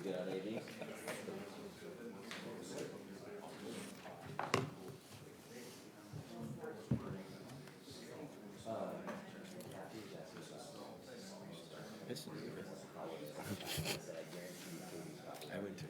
good on AV? I went to.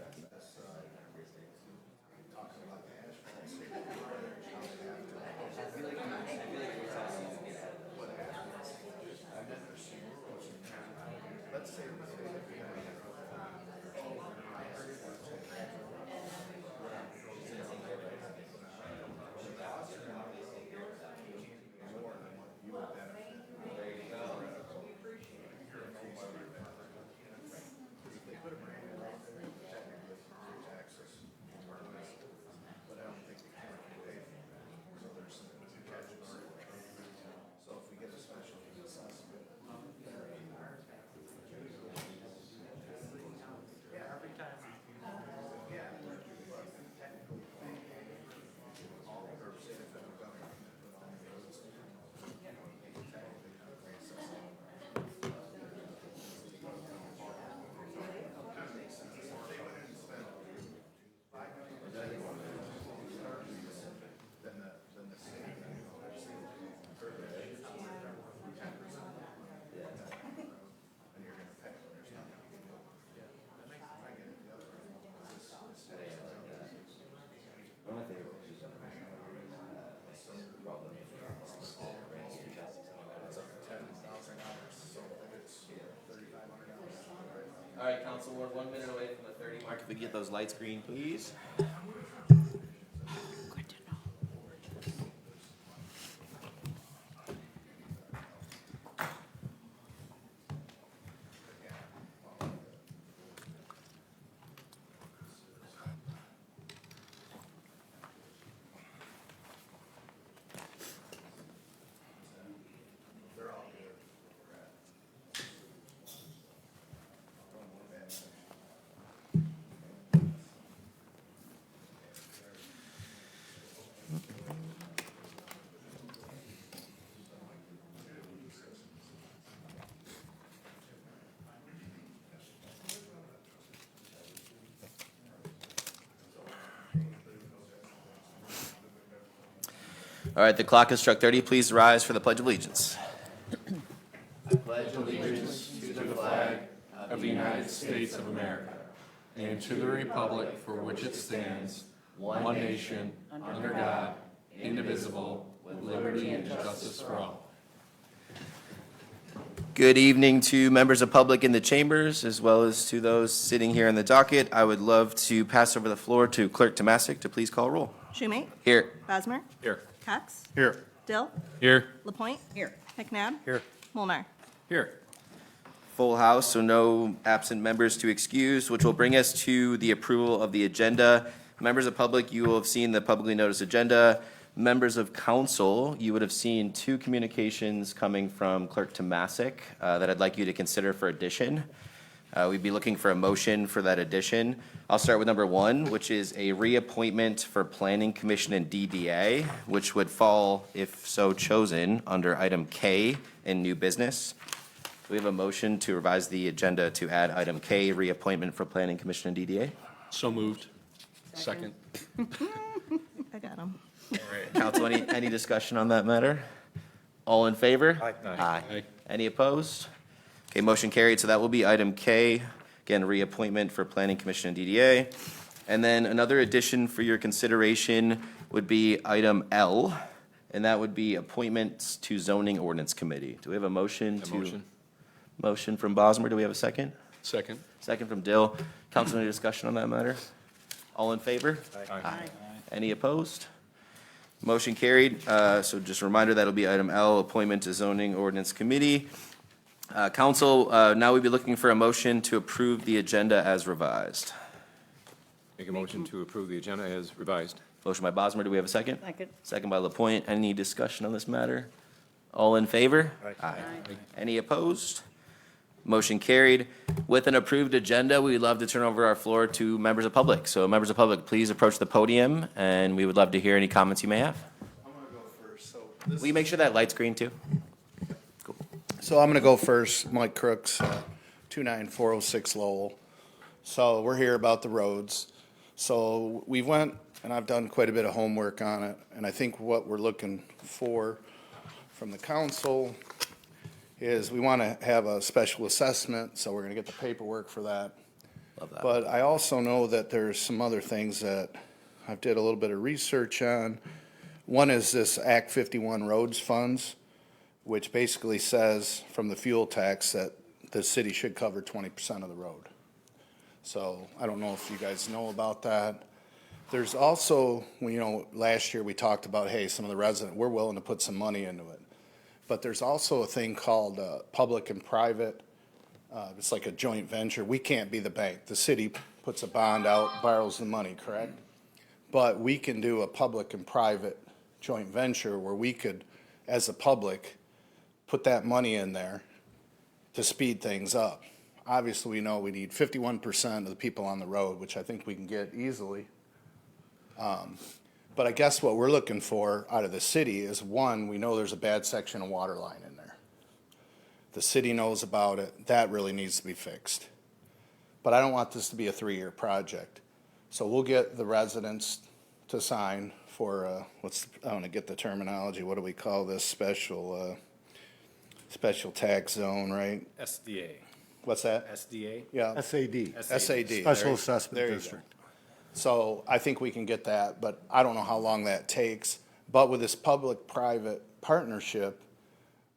All right, council, we're 1 minute away from the 30 mark. If we get those lights green, please. All right, the clock has struck 30. Please rise for the Pledge of Allegiance. Pledge allegiance to the flag of the United States of America and to the republic for which it stands, one nation, under God, indivisible, with liberty and justice for all. Good evening to members of public in the chambers, as well as to those sitting here in the docket. I would love to pass over the floor to Clerk Tomasic to please call roll. Schumate? Here. Bosmer? Here. Cox? Here. Dill? Here. Lapointe? Here. McNabb? Here. Molnar? Here. Full house, so no absent members to excuse, which will bring us to the approval of the agenda. Members of public, you will have seen the publicly noticed agenda. Members of council, you would have seen 2 communications coming from Clerk Tomasic that I'd like you to consider for addition. We'd be looking for a motion for that addition. I'll start with number 1, which is a reappointment for Planning Commission and DDA, which would fall, if so chosen, under item K in new business. Do we have a motion to revise the agenda to add item K, reappointment for Planning Commission and DDA? So moved. Second. I got him. Council, any discussion on that matter? All in favor? Aye. Aye. Any opposed? Okay, motion carried, so that will be item K, again, reappointment for Planning Commission and DDA. And then another addition for your consideration would be item L, and that would be appointments to Zoning Ordinance Committee. Do we have a motion to? Motion. Motion from Bosmer, do we have a second? Second. Second from Dill. Council, any discussion on that matter? All in favor? Aye. Any opposed? Motion carried. So just a reminder, that'll be item L, appointment to Zoning Ordinance Committee. Council, now we'd be looking for a motion to approve the agenda as revised. Make a motion to approve the agenda as revised. Motion by Bosmer, do we have a second? Second. Second by Lapointe. Any discussion on this matter? All in favor? Aye. Any opposed? Motion carried. With an approved agenda, we'd love to turn over our floor to members of public. So members of public, please approach the podium, and we would love to hear any comments you may have. I'm gonna go first, Will you make sure that light's green too? so I'm gonna go first, Mike Crooks, 29406 Lowell. So we're here about the roads. So we went, and I've done quite a bit of homework on it, and I think what we're looking for from the council is we want to have a special assessment, so we're going to get the paperwork for that. Love that. But I also know that there's some other things that I've did a little bit of research on. One is this Act 51 roads funds, which basically says from the fuel tax that the city should cover 20% of the road. So I don't know if you guys know about that. There's also, last year we talked about, hey, some of the residents, we're willing to put some money into it. But there's also a thing called public and private. It's like a joint venture. We can't be the bank. The city puts a bond out, borrows the money, correct? But we can do a public and private joint venture where we could, as a public, put that money in there to speed things up. Obviously, we know we need 51% of the people on the road, which I think we can get easily. But I guess what we're looking for out of the city is, one, we know there's a bad section of water line in there. The city knows about it. That really needs to be fixed. But I don't want this to be a 3-year project. So we'll get the residents to sign for, I want to get the terminology, what do we call this, special tax zone, right? SDA. What's that? SDA? Yeah. SAD, SAD. Special There Assessment you go. District. So I think we can get that, but I don't know how long that takes. But with this public-private partnership,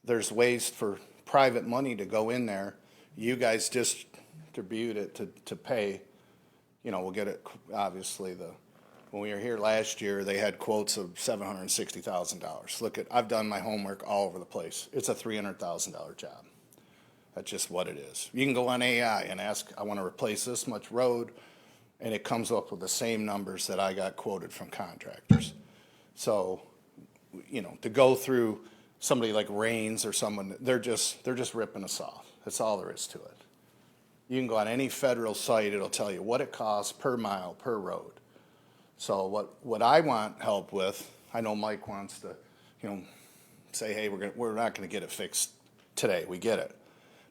there's ways for private money to go in there. You guys distribute it to pay. We'll get it, obviously, when we were here last year, they had quotes of $760,000. Look, I've done my homework all over the place. It's a $300,000 job. That's just what it is. You can go on AI and ask, I want to replace this much road, and it comes up with the same numbers that I got quoted from contractors. So, to go through somebody like Rains or someone, they're just ripping us off. That's all there is to it. You can go on any federal site, it'll tell you what it costs per mile, per road. So what I want help with, I know Mike wants to, say, hey, we're not gonna get it fixed today, we get it.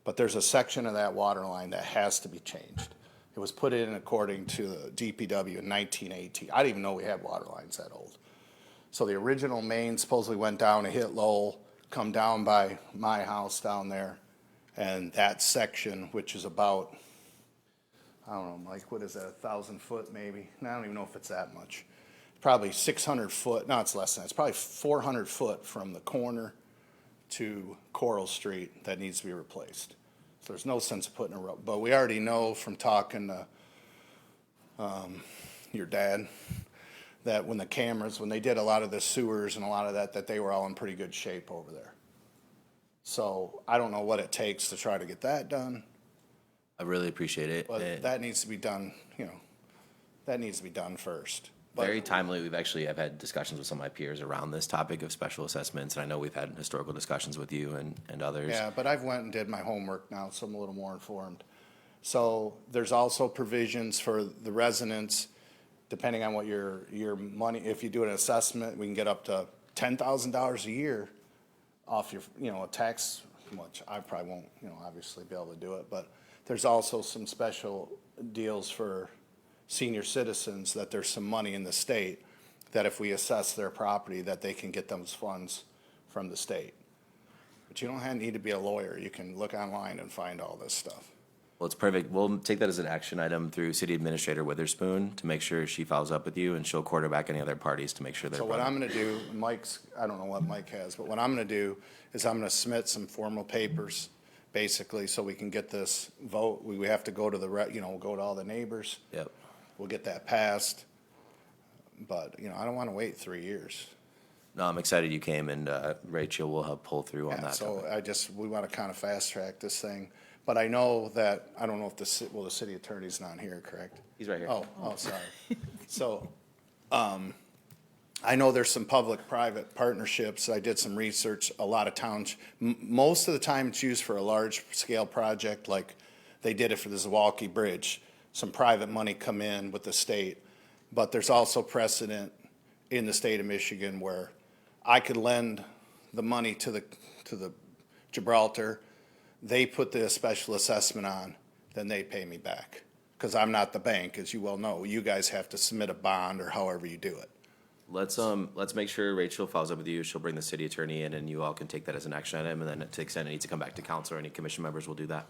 But there's a section of that water line that has to be changed. It was put in according to the DPW in 1918. I didn't even know we had water lines that old. So the original main supposedly went down and hit Lowell, come down by my house down there, and that section, which is about, I don't know, Mike, what is that, 1,000 foot maybe? I don't even know if it's that much. Probably 600 foot, no, it's less than that. It's probably 400 foot from the corner to Coral Street that needs to be replaced. So there's no sense of putting a road, but we already know from talking to your dad that when they did a lot of the sewers and a lot of that they were all in pretty good shape over there. So I don't know what it takes to try to get that done, I really appreciate it. but that needs to be done, that needs to be done first. But- Very timely. I've had discussions with some of my peers around this topic of special assessments, and I know we've had historical discussions with you and others. Yeah, but I've went and did my homework now, so I'm a little more informed. So there's also provisions for the residents, depending on what your money, if you do an assessment, we can get up to $10,000 a year off your, a tax, which I probably won't, obviously be able to do it, but there's also some special deals for senior citizens that there's some money in the state that if we assess their property, that they can get those funds from the state. But you don't need to be a lawyer. You can look online and find all this stuff. Well, it's perfect. We'll take that as an action item through City Administrator Witherspoon to make sure she follows up with you, and she'll quarterback any other parties to make sure they're. So what I'm gonna do, I don't know what Mike has, but what I'm gonna do is I'm gonna submit some formal papers, basically, so we can get this vote. We have to go to go to all the neighbors. Yep. We'll get that passed. But, I don't wanna wait 3 years. No, I'm excited you came, and Rachel will help pull through on Yeah, that. so topic. we wanna kinda fast track this thing. But I know that, I don't know if the city attorney's not here, correct? He's right here. Oh, sorry. So, I know there's some public-private partnerships. I did some research. A lot of towns, most of the time it's used for a large-scale project, like they did it for the Zawalki Bridge. Some private money come in with the state. But there's also precedent in the state of Michigan where I could lend the money to the Gibraltar. They put the special assessment on, then they pay me back. because I'm not the bank, as you well know. You guys have to submit a bond or however you do it. Let's make sure Rachel follows up with you. She'll bring the city attorney in and you all can take that as an action item. And then to the extent it needs to come back to council or any commission members will do that.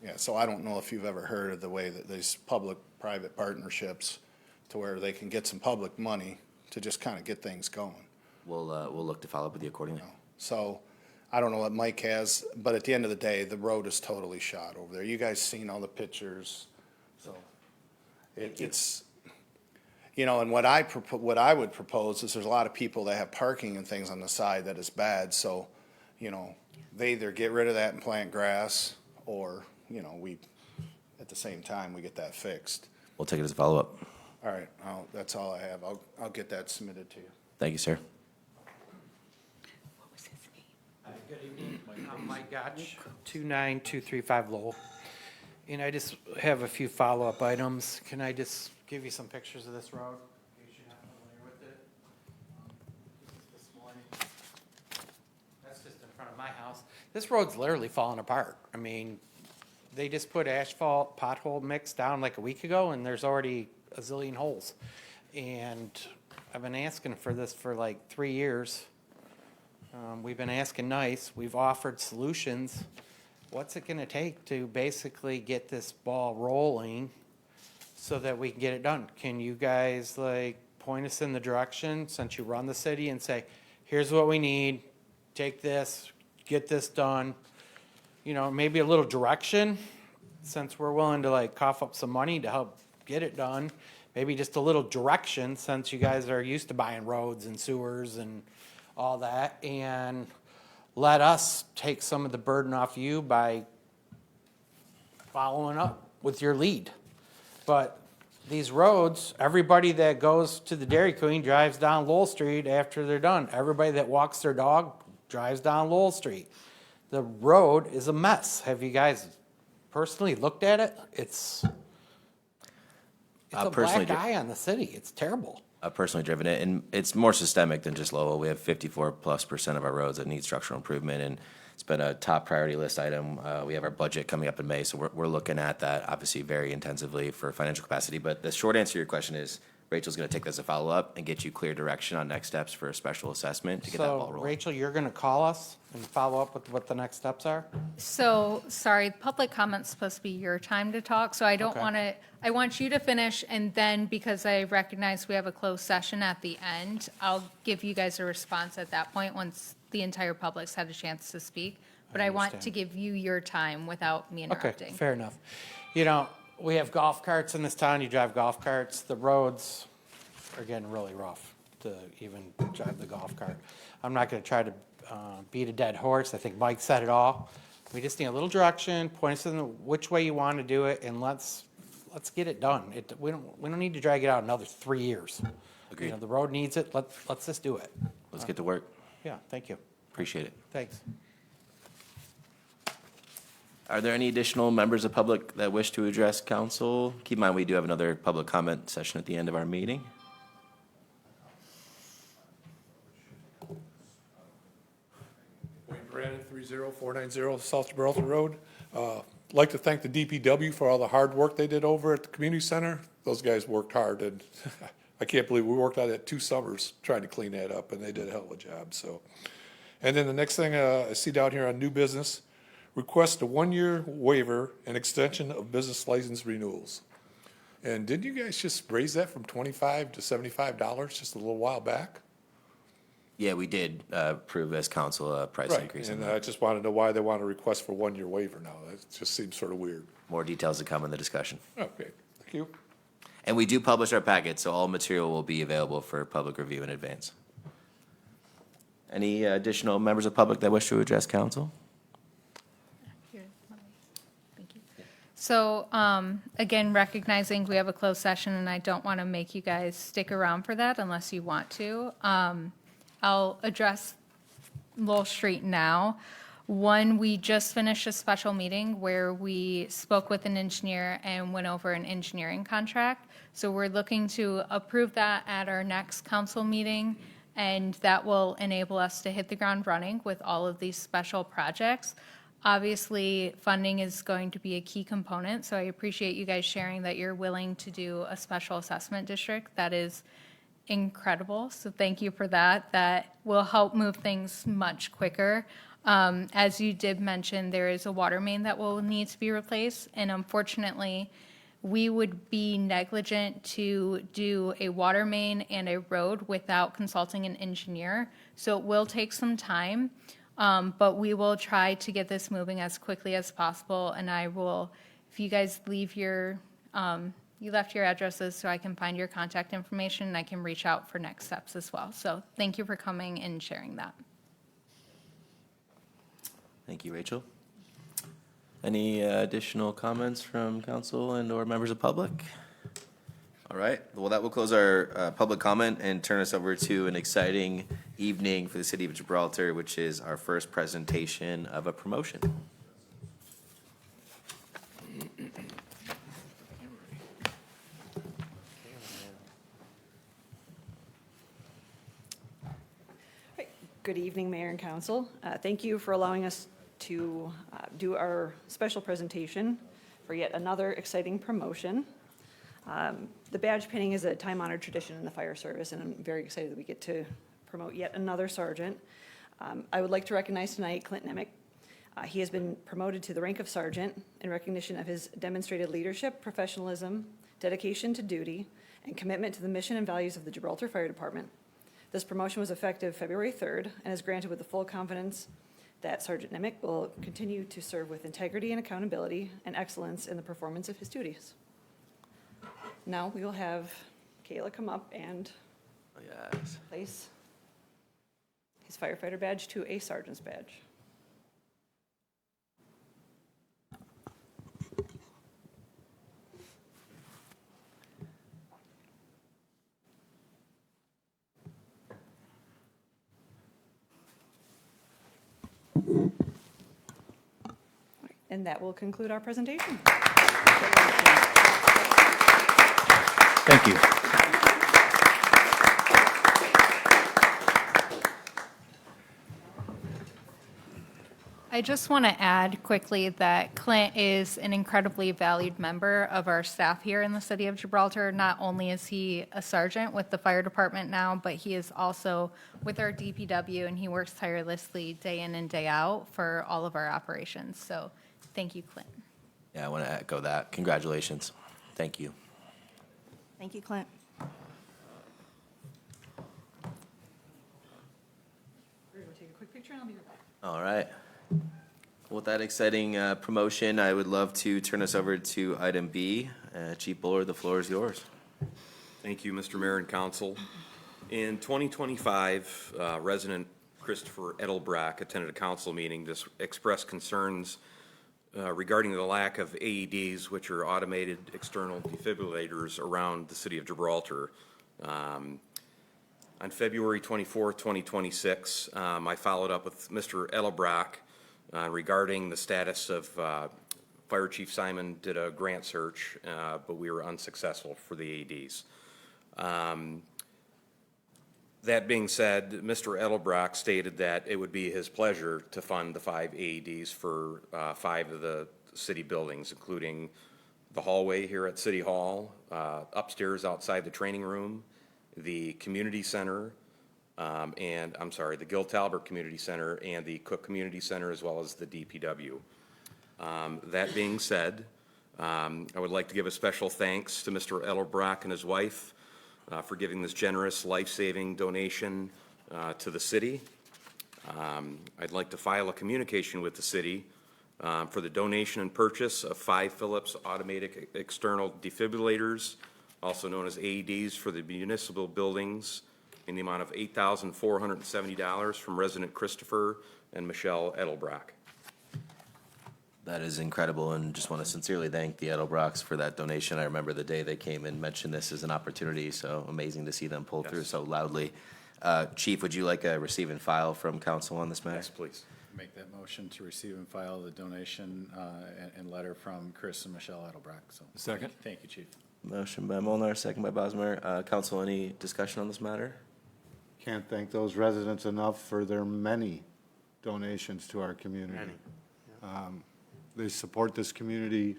Yeah, so I don't know if you've ever heard of the way that these public-private partnerships to where they can get some public money to just kind of get things going. We'll look to follow up with you accordingly. So I don't know what Mike has, but at the end of the day, the road is totally shot over there. You guys seen all the pictures, so it's, and what I would propose is there's a lot of people that have parking and things on the side that is bad, so, they either get rid of that and plant grass, or, we, at the same time, we get that fixed. We'll take it as a follow-up. All right, that's all I have. I'll get that submitted to you. Thank you, sir. What was his name? Good evening, I'm Mike Gotch, 29235 Lowell. And I just have a few follow-up items. Can I just give you some pictures of this road? In case you're not familiar with it. This is this morning. That's just in front of my house. This road's literally falling apart. I mean, they just put asphalt pothole mix down like a week ago, and there's already a zillion holes. And I've been asking for this for like 3 years. We've been asking nice, we've offered solutions. What's it gonna take to basically get this ball rolling so that we can get it done? Can you guys like point us in the direction, since you run the city, and say, here's what we need, take this, get this done? Maybe a little direction, since we're willing to like cough up some money to help get it done. Maybe just a little direction, since you guys are used to buying roads and sewers and all that, and let us take some of the burden off you by following up with your lead. But these roads, everybody that goes to the Dairy Queen drives down Lowell Street after they're done. Everybody that walks their dog drives down Lowell Street. The road is a mess. Have you guys personally looked at it? It's a personally black eye on the city. It's terrible. I've personally driven it, and it's more systemic than just Lowell. We have 54+% of our roads that need structural improvement, and it's been a top priority list item. We have our budget coming up in May, so we're looking at that obviously very intensively for financial capacity. But the short answer to your question is Rachel's going to take this as a follow-up and get you clear direction on next steps for a special assessment to get that ball So, rolling. Rachel, you're going to call us and follow up with what the next steps are? So, sorry, public comment's supposed to be your time to talk, so I don't Okay. want to, I want you to finish, and then, because I recognize we have a closed session at the end, I'll give you guys a response at that point, once the entire public's had a chance to speak. But I want to understand. give you your time without me Okay, interrupting. fair enough. We have golf carts in this town, you drive golf carts, the roads are getting really rough to even drive the golf cart. I'm not gonna try to beat a dead horse, I think Mike said it all. We just need a little direction, point us in which way you want to do it, and let's get it done. We don't need to drag it out another 3 years. Agreed. The road needs it, let's just do it. Let's get to work. Yeah, thank you, Appreciate it. thanks. Are there any additional members of public that wish to address council? Keep in mind, we do have another public comment session at the end of our meeting. Wayne Brandon, 30490 South Gibraltar Road. Like to thank the DPW for all the hard work they did over at the community center. Those guys worked hard, and I can't believe we worked on it 2 summers trying to clean that up, and they did a hell of a job, so. And then the next thing I see down here on new business, request a 1-year waiver and extension of business license renewals. And didn't you guys just raise that from $25 to $75 just a little while back? Yeah, we did approve as council a price Right, increase. on and that. I just want to know why they want to request for 1-year waiver now. That just seems sort of weird. More details to come in the discussion. Okay, thank you. And we do publish our packet, so all material will be available for public review in advance. Any additional members of public that wish to address council? Here, let me- thank you. So, again, recognizing we have a closed session, and I don't want to make you guys stick around for that unless you want to. I'll address Lowell Street now. One, we just finished a special meeting where we spoke with an engineer and went over an engineering contract. So we're looking to approve that at our next council meeting, and that will enable us to hit the ground running with all of these special projects. Obviously, funding is going to be a key component, so I appreciate you guys sharing that you're willing to do a special assessment district. That is incredible, so thank you for that. That will help move things much quicker. As you did mention, there is a water main that will need to be replaced, and unfortunately, we would be negligent to do a water main and a road without consulting an engineer. So it will take some time, but we will try to get this moving as quickly as possible. And I will, if you guys leave your, you left your addresses so I can find your contact information and I can reach out for next steps as well. So thank you for coming and sharing that. Thank you, Rachel. Any additional comments from council and/or members of public? All right, well, that will close our public comment and turn us over to an exciting evening for the city of Gibraltar, which is our first presentation of a promotion. Good evening, Mayor and Council. Thank you for allowing us to do our special presentation for yet another exciting promotion. The badge pinning is a time-honored tradition in the fire service, and I'm very excited that we get to promote yet another sergeant. I would like to recognize tonight Clint Nemick. He has been promoted to the rank of sergeant in recognition of his demonstrated leadership, professionalism, dedication to duty, and commitment to the mission and values of the Gibraltar Fire Department. This promotion was effective February 3rd and is granted with the full confidence that Sergeant Nemick will continue to serve with integrity and accountability and excellence in the performance of his duties. Now we will have Kayla come up and Yes. place his firefighter badge to a sergeant's badge. And that will conclude our presentation. Thank you. I just want to add quickly that Clint is an incredibly valued member of our staff here in the city of Gibraltar. Not only is he a sergeant with the fire department now, but he is also with our DPW, and he works tirelessly day in and day out for all of our operations. So thank you, Clint. Yeah, I want to echo that. Congratulations. Thank you. Thank you, Clint. We're going to take a quick picture and I'll be right back. All right. With that exciting promotion, I would love to turn us over to item B. Chief Buller, the floor is yours. Thank you, Mr. Mayor and Council. In 2025, resident Christopher Edelbrack attended a council meeting to express concerns regarding the lack of AEDs, which are automated external defibrillators around the city of Gibraltar. On February 24, 2026, I followed up with Mr. Edelbrack regarding the status of Fire Chief Simon did a grant search, but we were unsuccessful for the AEDs. That being said, Mr. Edelbrack stated that it would be his pleasure to fund the 5 AEDs for 5 of the city buildings, including the hallway here at City Hall, upstairs outside the training room, the community center, the Gil Talbert Community Center and the Cook Community Center, as well as the DPW. That being said, I would like to give a special thanks to Mr. Edelbrack and his wife for giving this generous life-saving donation to the city. I'd like to file a communication with the city for the donation and purchase of 5 Philips automatic external defibrillators, also known as AEDs, for the municipal buildings in the amount of $8,470 from resident Christopher and Michelle Edelbrack. That is incredible, and just want to sincerely thank the Edelbrocks for that donation. I remember the day they came and mentioned this as an opportunity, so amazing to see them pull through so loudly. Chief, would you like a receive and file from council on this matter? Yes, please. Make that motion to receive and file the donation and letter from Chris and Michelle Edelbrack. So Second. Thank you, Chief. Motion by Molnar, second by Bosmer. Council, any discussion on this matter? Can't thank those residents enough for their many donations to our community. They support this community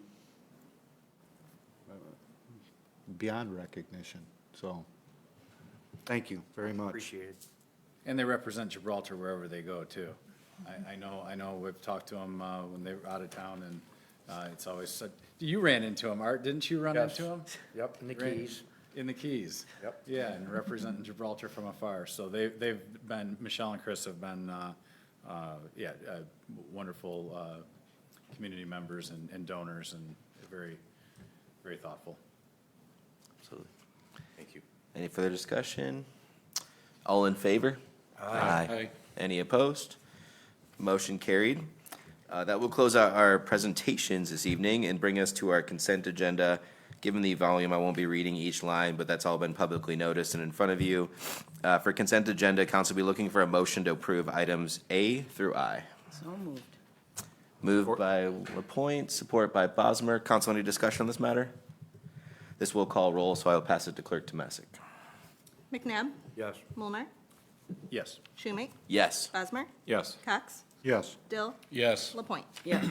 beyond recognition. So, thank you very much. Appreciate it. And they represent Gibraltar wherever they go, too. I know we've talked to them when they were out of town, and it's always said, you ran into them, Art, didn't you run into them? Yep, in the Right. Keys. In the Keys. Yep. Yeah, and representing Gibraltar from afar. So they've been, Michelle and Chris have been, wonderful community members and donors, and very, very thoughtful. Absolutely. Thank you. Any further discussion? All in favor? Aye. Any opposed? Motion carried. That will close out our presentations this evening and bring us to our consent agenda. Given the volume, I won't be reading each line, but that's all been publicly noticed and in front of you. For consent agenda, council will be looking for a motion to approve items A through I. So moved. Moved by Lapointe, support by Bosmer. Council, any discussion on this matter? This will call roll, so I will pass it to Clerk Tomasic. McNabb, Yes. Mulnar, Yes. Schumate, Yes. Bosmer, Yes. Cox, Yes. Dill, Yes. Lapointe. Yes.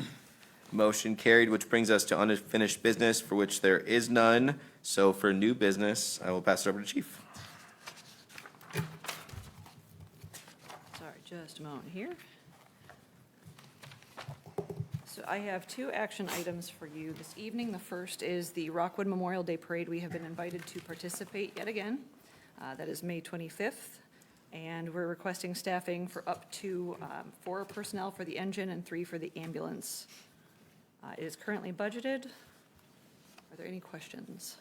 Motion carried, which brings us to unfinished business, for which there is none. So for new business, I will pass it over to Chief. Sorry, just a moment here. So I have two action items for you this evening. The first is the Rockwood Memorial Day Parade. We have been invited to participate yet again. That is May 25th. And we're requesting staffing for up to 4 personnel for the engine and 3 for the ambulance. It is currently budgeted. Are there any questions?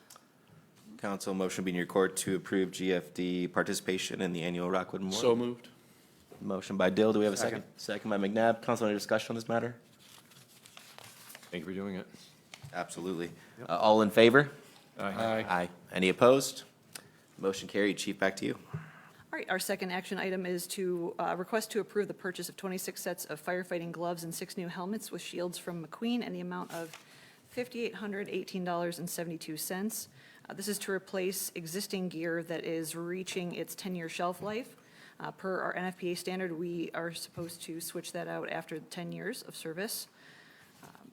Council, motion being in your court to approve GFD participation in the annual Rockwood Memorial. So moved. Motion by Dill. Do we have a second? Second by McNabb. Council, any discussion on this matter? Thank you for doing it. Absolutely. All in favor? Aye. Aye. Any opposed? Motion carried. Chief, back to you. All right, our second action item is to request to approve the purchase of 26 sets of firefighting gloves and 6 new helmets with shields from McQueen in the amount of $5,818.72. This is to replace existing gear that is reaching its 10-year shelf life. Per our NFPA standard, we are supposed to switch that out after 10 years of service.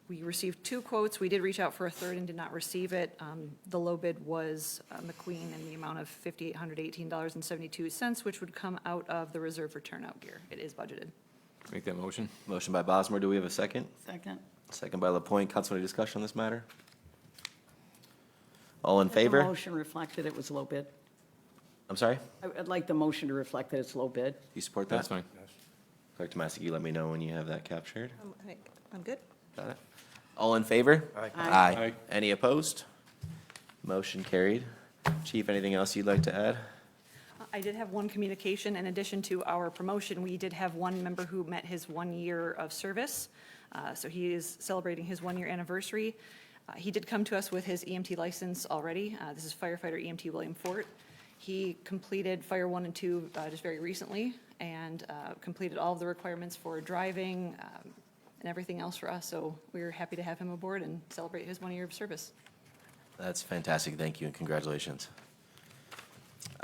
We received 2 quotes. We did reach out for a third and did not receive it. The low bid was McQueen in the amount of $5,818.72, which would come out of the reserve for turnout gear. It is budgeted. Make that motion. Motion by Bosmer. Do we have a second? Second. Second by Lapointe. Council, any discussion on this matter? All in The favor? motion reflected it was low bid. I'm sorry? I'd like the motion to reflect that it's low bid. You support that? That's fine. Clerk Tomasic, you let me know when you have that captured. I'm good. Got it. All in favor? Aye. Aye. Any opposed? Motion carried. Chief, anything else you'd like to add? I did have one communication. In addition to our promotion, we did have one member who met his 1 year of service. So he is celebrating his 1 year anniversary. He did come to us with his EMT license already. This is firefighter EMT William Fort. He completed Fire 1 and 2 just very recently and completed all of the requirements for driving and everything else for us. So we're happy to have him aboard and celebrate his 1 year of service. That's fantastic. Thank you and congratulations.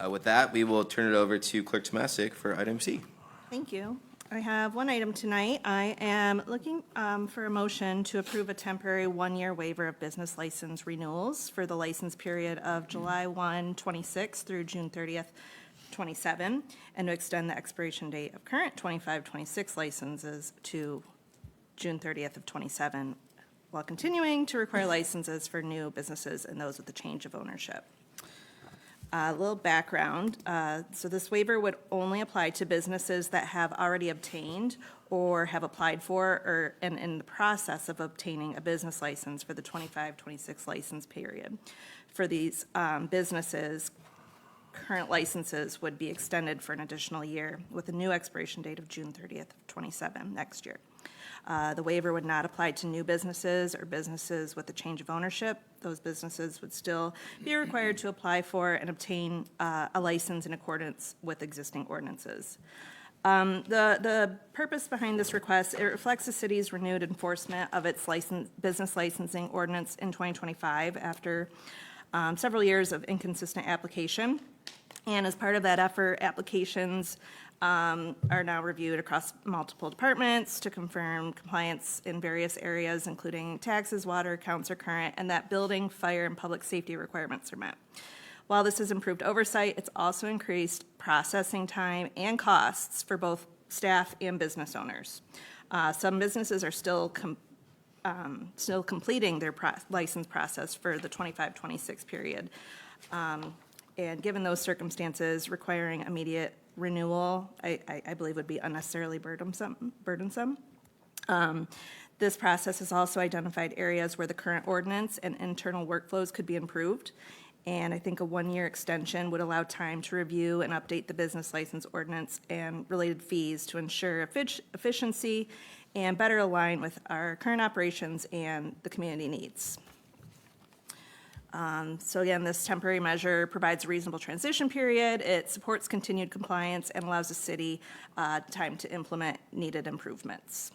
With that, we will turn it over to Clerk Tomasic for item C. Thank you. I have one item tonight. I am looking for a motion to approve a temporary 1-year waiver of business license renewals for the license period of July 1, 26 through June 30th, 27, and to extend the expiration date of current 25-26 licenses to June 30th of 27, while continuing to require licenses for new businesses and those with a change of ownership. A little background, so this waiver would only apply to businesses that have already obtained or have applied for or in the process of obtaining a business license for the 25-26 license period. For these businesses, current licenses would be extended for an additional year with a new expiration date of June 30th of 27 next year. The waiver would not apply to new businesses or businesses with a change of ownership. Those businesses would still be required to apply for and obtain a license in accordance with existing ordinances. The purpose behind this request, it reflects the city's renewed enforcement of its business licensing ordinance in 2025 after several years of inconsistent application. And as part of that effort, applications are now reviewed across multiple departments to confirm compliance in various areas, including taxes, water accounts are current, and that building, fire, and public safety requirements are met. While this has improved oversight, it's also increased processing time and costs for both staff and business owners. Some businesses are still completing their license process for the 25-26 period. And given those circumstances, requiring immediate renewal, I believe would be unnecessarily burdensome. This process has also identified areas where the current ordinance and internal workflows could be improved. And I think a one-year extension would allow time to review and update the business license ordinance and related fees to ensure efficiency and better align with our current operations and the community needs. So again, this temporary measure provides a reasonable transition period. It supports continued compliance and allows the city time to implement needed improvements.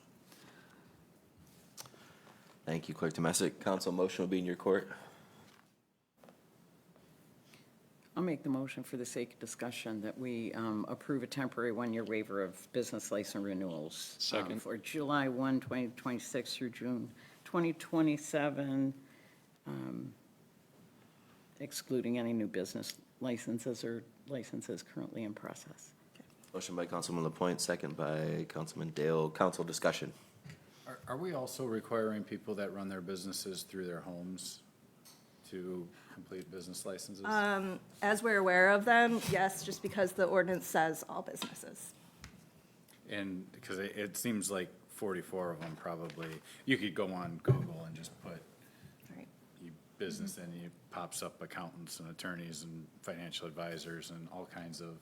Thank you, Clerk Tomasic. Council, motion will be in your court. I'll make the motion for the sake of discussion that we approve a temporary one-year waiver of business license renewals. Second. For July 1, 2026 through June 2027, excluding any new business licenses or licenses currently in process. Motion by Councilman LaPointe, second by Councilman Dale. Council discussion. Are we also requiring people that run their businesses through their homes to complete business licenses? As we're aware of them, yes, just because the ordinance says all businesses. And, because it seems like 44 of them probably, you could go on Google and just put Right. business and it pops up accountants and attorneys and financial advisors and all kinds of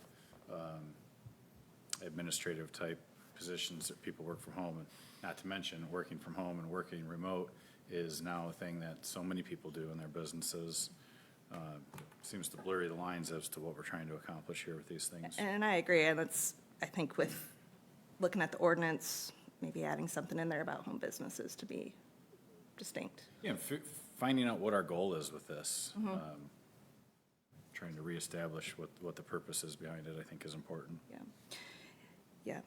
administrative type positions that people work from home. And not to mention, working from home and working remote is now a thing that so many people do in their businesses. Seems to blurry the lines as to what we're trying to accomplish here with these things. And I agree, and it's, I think with looking at the ordinance, maybe adding something in there about home businesses to be distinct. Yeah, finding out what our goal is with this. Trying to reestablish what the purpose is behind it, I think is important. Yeah. Yeah.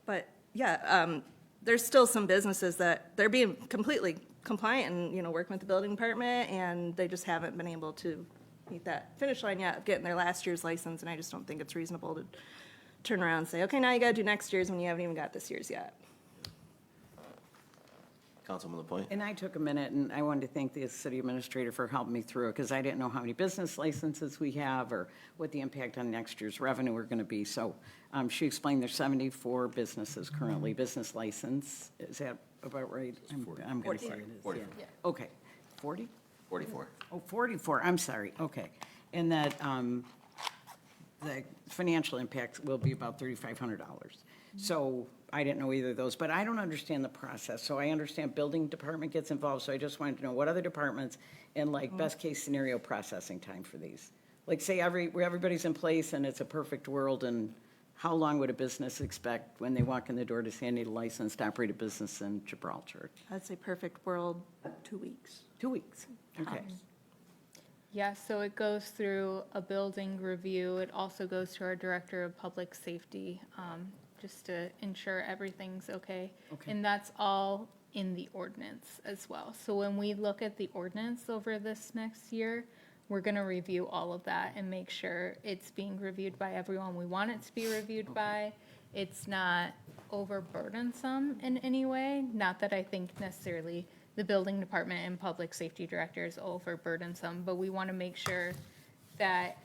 But, yeah, there's still some businesses that they're being completely compliant and, you know, working with the building department, and they just haven't been able to meet that finish line yet of getting their last year's license, and I just don't think it's reasonable to turn around and say, okay, now you gotta do next year's when you haven't even got this year's yet. Councilman LaPointe. And I took a minute, and I wanted to thank the city administrator for helping me through it, because I didn't know how many business licenses we have or what the impact on next year's revenue were going to be. So she explained there's 74 businesses currently business license. Is that about right? I'm going to say it is. 44. Yeah. Okay. 40? 44. Oh, 44, I'm sorry, okay. And that the financial impact will be about $3,500. So I didn't know either of those, but I don't understand the process. So I understand building department gets involved, so I just wanted to know what other departments and like best case scenario processing time for these. Like say everybody's in place and it's a perfect world, and how long would a business expect when they walk in the door to say I need a license to operate a business in Gibraltar? I'd say perfect world, 2 weeks. 2 weeks, okay. Yeah, so it goes through a building review. It also goes to our Director of Public Safety, just to ensure everything's okay. Okay. And that's all in the ordinance as well. So when we look at the ordinance over this next year, we're gonna review all of that and make sure it's being reviewed by everyone we want it to be reviewed by. It's not overburdensome in any way. Not that I think necessarily the building department and public safety director is overburdensome, but we want to make sure that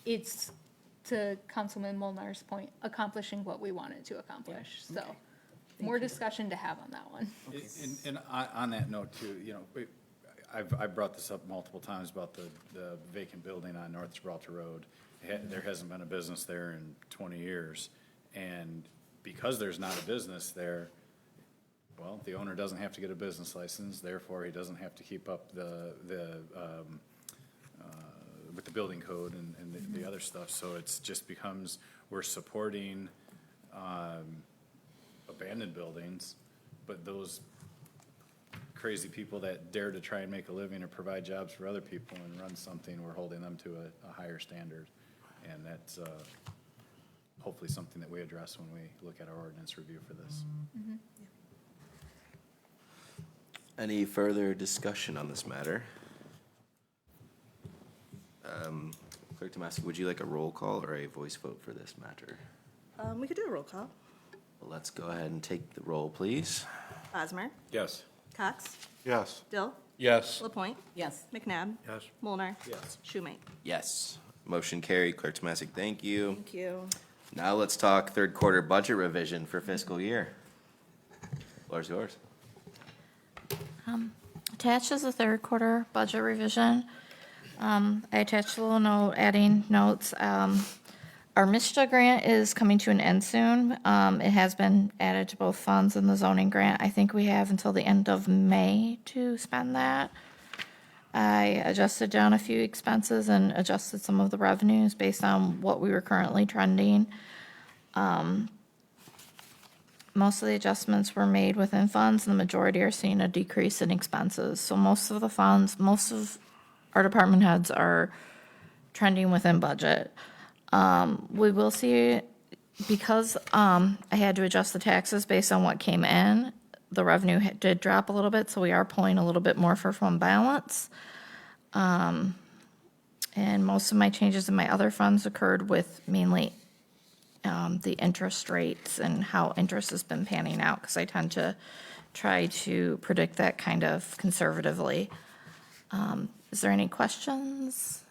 it's, to Councilman Molnar's point, accomplishing what we want it to accomplish. So more discussion to have on that one. And on that note too, you know, I've brought this up multiple times about the vacant building on North Gibraltar Road. There hasn't been a business there in 20 years. And because there's not a business there, well, the owner doesn't have to get a business license, therefore he doesn't have to keep up with the building code and the other stuff. So it's just becomes, we're supporting abandoned buildings, but those crazy people that dare to try and make a living or provide jobs for other people and run something, we're holding them to a higher standard. And that's hopefully something that we address when we look at our ordinance review for this. Any further discussion on this matter? Clerk Tomasic, would you like a roll call or a voice vote for this matter? We could do a roll call. Well, let's go ahead and take the roll, please. Bosmer, Yes. Cox, Yes. Dill, Yes. Lapointe, Yes. McNabb, Yes. Mulnar, Yes. Schumate. Yes. Motion carried. Clerk Tomasic, thank you. Thank you. Now let's talk third quarter budget revision for fiscal year. Floor's yours. Attached is the third quarter budget revision. I attached a little note, adding notes. Our MISTA grant is coming to an end soon. It has been added to both funds and the zoning grant. I think we have until the end of May to spend that. I adjusted down a few expenses and adjusted some of the revenues based on what we were currently trending. Most of the adjustments were made within funds, and the majority are seeing a decrease in expenses. So most of the funds, most of our department heads are trending within budget. We will see, because I had to adjust the taxes based on what came in, the revenue did drop a little bit, so we are pulling a little bit more for fund balance. And most of my changes in my other funds occurred with mainly the interest rates and how interest has been panning out, because I tend to try to predict that kind of conservatively. Is there any questions,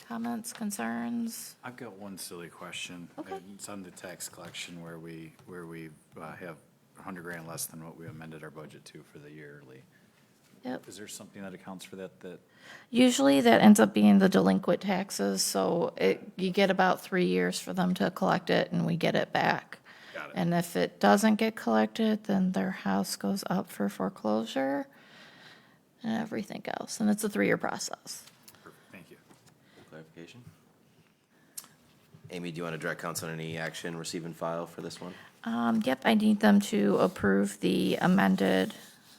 comments, concerns? I've got one silly question. Okay. It's on the tax collection where we have $100,000 less than what we amended our budget to for the yearly. Yep. Is there something that accounts for that? Usually that ends up being the delinquent taxes, so you get about 3 years for them to collect it, and we get it back. Got it. And if it doesn't get collected, then their house goes up for foreclosure and everything else, and it's a 3-year process. Perfect, thank you. Clarification? Amy, do you want to direct counsel on any action, receive and file for this one? Yep, I need them to approve the amended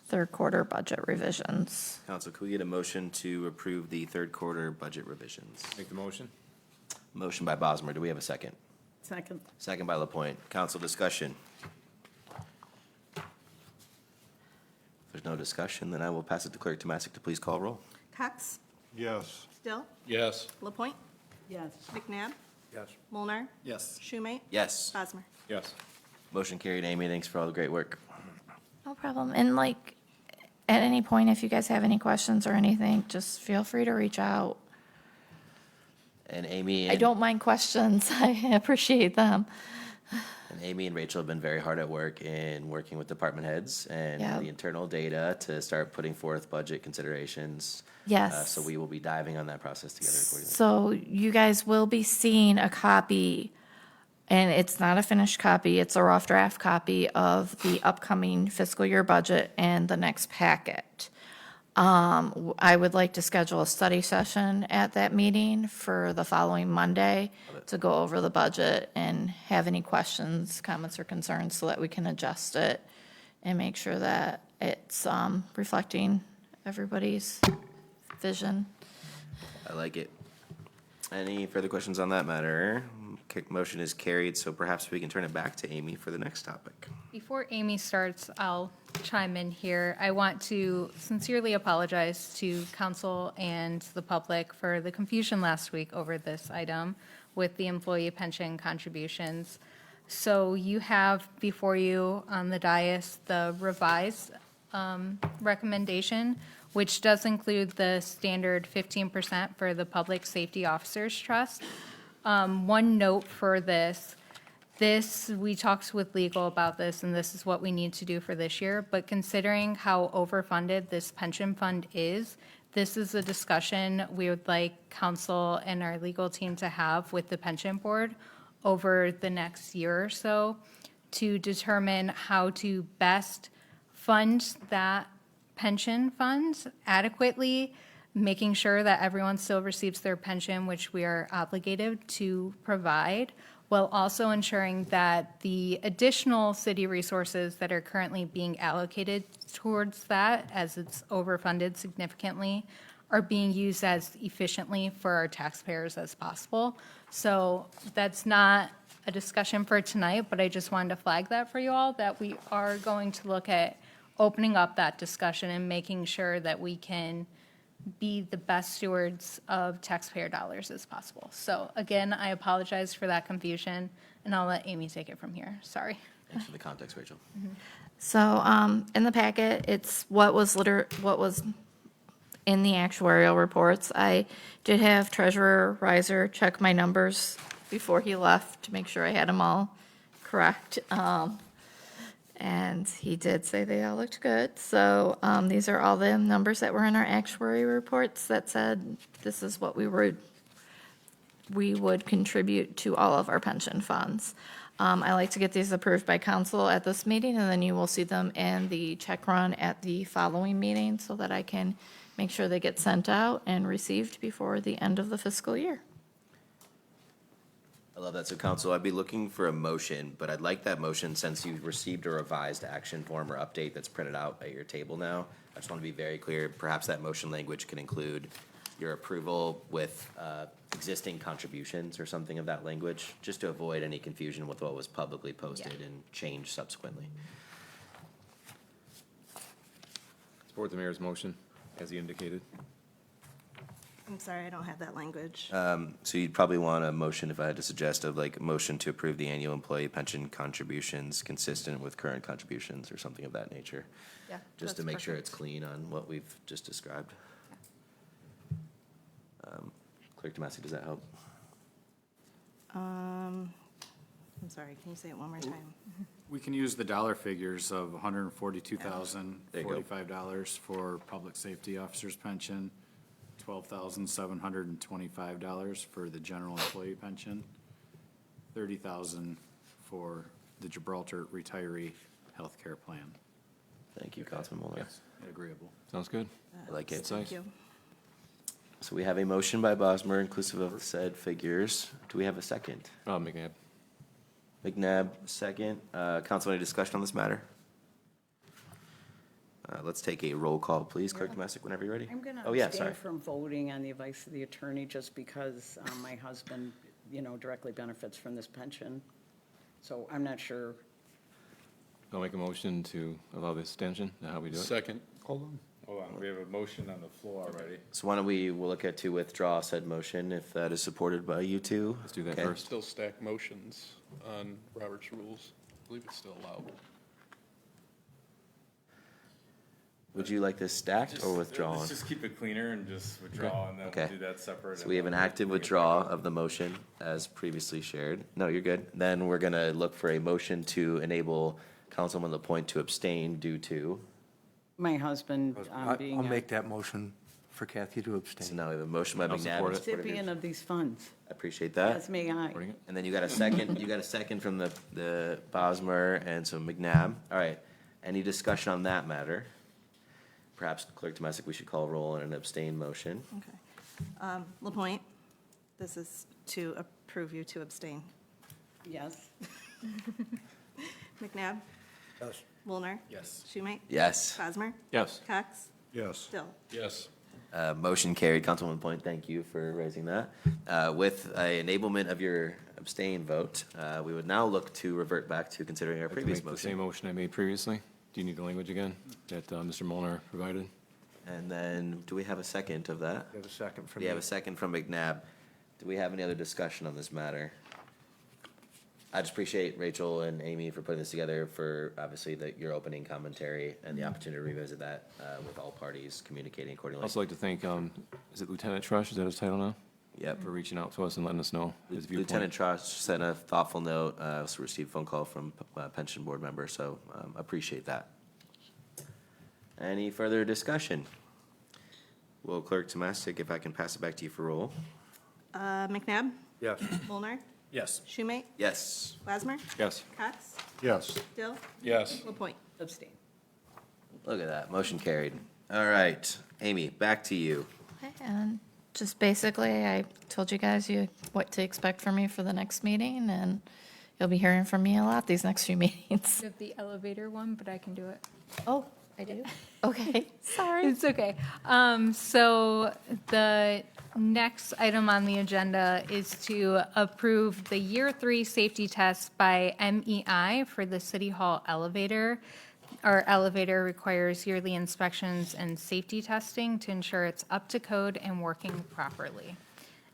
third quarter budget revisions. Council, could we get a motion to approve the third quarter budget revisions? Make the motion? Motion by Bosmer. Do we have a second? Second. Second by Lapointe. Council discussion. If there's no discussion, then I will pass it to Clerk Tomasic to please call roll. Cox, Yes. Dill, Yes. Lapointe, Yes. McNabb, Yes. Mulnar, Yes. Schumate, Yes. Bosmer. Yes. Motion carried. Amy, thanks for all the great work. No problem. And like, at any point, if you guys have any questions or anything, just feel free to reach out. And Amy. I don't mind questions. I appreciate them. And Amy and Rachel have been very hard at work in working with department heads and Yeah. the internal data to start putting forth budget considerations. Yes. So we will be diving on that process together accordingly. So you guys will be seeing a copy, and it's not a finished copy, it's a rough draft copy of the upcoming fiscal year budget and the next packet. I would like to schedule a study session at that meeting for the following Monday to go over the budget and have any questions, comments, or concerns so that we can adjust it and make sure that it's reflecting everybody's vision. I like it. Any further questions on that matter? Motion is carried, so perhaps we can turn it back to Amy for the next topic. Before Amy starts, I'll chime in here. I want to sincerely apologize to council and the public for the confusion last week over this item with the employee pension contributions. So you have before you on the dais the revised recommendation, which does include the standard 15% for the Public Safety Officers Trust. One note for this, we talked with legal about this, and this is what we need to do for this year, but considering how overfunded this pension fund is, this is a discussion we would like council and our legal team to have with the pension board over the next year or so to determine how to best fund that pension fund adequately, making sure that everyone still receives their pension, which we are obligated to provide, while also ensuring that the additional city resources that are currently being allocated towards that, as it's overfunded significantly, are being used as efficiently for our taxpayers as possible. So that's not a discussion for tonight, but I just wanted to flag that for you all, that we are going to look at opening up that discussion and making sure that we can be the best stewards of taxpayer dollars as possible. So again, I apologize for that confusion, and I'll let Amy take it from here. Sorry. Thanks for the context, Rachel. So, in the packet, it's what was in the actuarial reports. I did have Treasurer Reiser check my numbers before he left to make sure I had them all correct. And he did say they all looked good. So, these are all the numbers that were in our actuary reports that said this is what we would contribute to all of our pension funds. I like to get these approved by council at this meeting, and then you will see them in the check run at the following meeting so that I can make sure they get sent out and received before the end of the fiscal year. I love that. So council, I'd be looking for a motion, but I'd like that motion since you've received a revised action form or update that's printed out at your table now. I just want to be very clear, perhaps that motion language can include your approval with existing contributions or something of that language, just to avoid any confusion with what was publicly posted and changed subsequently. Support the mayor's motion, as he indicated. I'm sorry, I don't have that language. So you'd probably want a motion, if I had to suggest, of like a motion to approve the annual employee pension contributions consistent with current contributions or something of that nature. Yeah. Just to make sure it's clean on what we've just described. Clerk Tomasi, does that help? I'm sorry, can you say it one more time? We can use the dollar figures of There you go. $142,045 for public safety officers' pension, $12,725 for the general employee pension, $30,000 for the Gibraltar retiree health care plan. Thank you, Councilman Mueller. Agreeable. Sounds good. I like it. Thank you. So we have a motion by Bosmer, inclusive of said figures. Do we have a second? McNabb. McNabb, second. Council, any discussion on this matter? Let's take a roll call, please. Clerk Domestic, whenever you're ready. I'm going to Oh, yeah, abstain sorry. from voting on the advice of the attorney just because my husband, directly benefits from this pension. So I'm not sure. I'll make a motion to allow this extension. Is that how we do it? Second. Hold on. Hold on, we have a motion on the floor already. So why don't we'll look at to withdraw said motion if that is supported by you two. Let's do that Okay. first. Still stack motions on Robert's rules. I believe it's still allowed. Would you like this stacked or withdrawn? Let's just keep it cleaner and just withdraw, and then Okay. we'll do that separate. So we have an active withdrawal of the motion as previously shared. No, you're good. Then we're gonna look for a motion to enable Councilman Lapointe to abstain due to. My husband being I'll a make that motion for Kathy to So abstain. now we have a motion by I'll McNabb. support and it. support of recipient yours. of these funds. I appreciate that. As may I. Supporting it? And then you got a second, from the Bosmer and so McNabb. All right. Any discussion on that matter? Perhaps Clerk Domestic, we should call roll on an abstain motion. Okay. Lapointe, this is to approve you to abstain. Yes. McNabb? Yes. Mulner? Yes. Schumate? Yes. Bosmer? Yes. Cox? Yes. Dill? Yes. Motion carried. Councilwoman Point, thank you for raising that. With a enablement of your abstain vote, we would now look to revert back to considering our I'd like to previous make the same motion. motion I made previously. Do you need the language again that Mr. Molnar provided? And then, do we have a second of that? You have a second from We me. have a second from McNabb. Do we have any other discussion on this matter? I just appreciate Rachel and Amy for putting this together, for obviously your opening commentary and the opportunity to revisit that with all parties communicating I'd accordingly. also like to thank, is it Lieutenant Trush, is that his title now? Yep. For reaching out to us and letting us know his viewpoint. Lieutenant Trush sent a thoughtful note, also received a phone call from pension board member, so appreciate that. Any further discussion? Will Clerk Tomasic, if I can pass it back to you for roll? McNabb? Yes. Mulner? Yes. Schumate? Yes. Bosmer? Yes. Cox? Yes. Dill? Yes. Lapointe? Abstain. Look at that, motion carried. All right, Amy, back to you. Okay, and just basically, I told you guys what to expect from me for the next meeting, and you'll be hearing from me a lot these next few meetings. You have the elevator one, but I can do it. Oh, I do? Okay, sorry. It's okay. So the next item on the agenda is to approve the year 3 safety test by MEI for the City Hall elevator. Our elevator requires yearly inspections and safety testing to ensure it's up to code and working properly.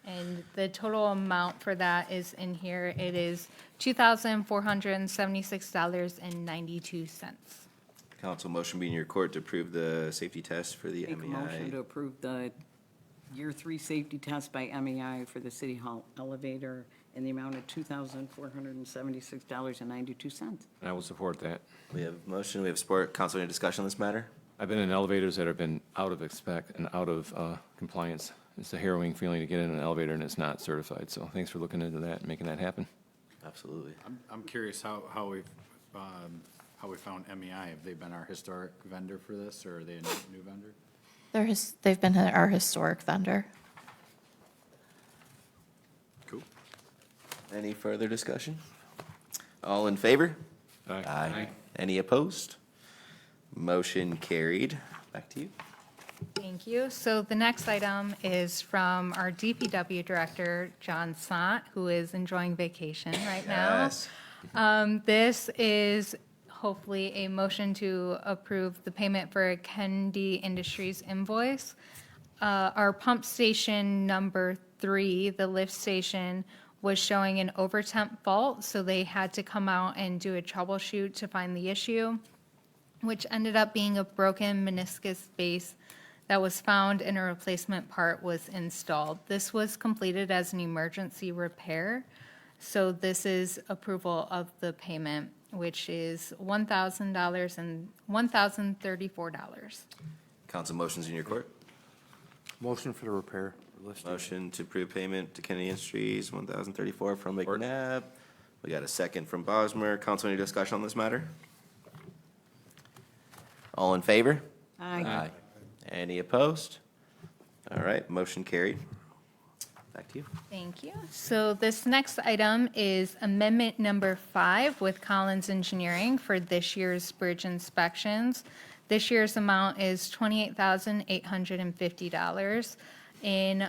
And the total amount for that is in here. It is $2,476.92. Council motion be in your court to approve the safety test for the Make a motion to MEI. approve the year 3 safety test by MEI for the City Hall elevator in the amount of $2,476.92. And I will support that. We have motion, we have support. Council, any discussion on this matter? I've been in elevators that have been out of spec and out of compliance. It's a harrowing feeling to get in an elevator and it's not certified. So thanks for looking into that and making that happen. Absolutely. I'm curious how we found MEI. Have they been our historic vendor for this, or are they a new vendor? They've been our historic vendor. Cool. Any further discussion? All in favor? Aye. Any opposed? Motion carried. Back to you. Thank you. So the next item is from our DPW Director, John Sant, who is enjoying vacation right now. Yes. This is hopefully a motion to approve the payment for a Kennedy Industries invoice. Our pump station number 3, the lift station, was showing an overtemp fault, so they had to come out and do a troubleshoot to find the issue, which ended up being a broken meniscus base that was found and a replacement part was installed. This was completed as an emergency repair, so this is approval of the payment, which is $1,000 and $1,034. Council motions in your court. Motion for the repair list. Motion to approve payment to Kennedy Industries, $1,034 from McNabb. We got a second from Bosmer. Council, any discussion on this matter? All in favor? Aye. Any opposed? All right, motion carried. Back to you. Thank you. So this next item is amendment number 5 with Collins Engineering for this year's bridge inspections. This year's amount is $28,850. In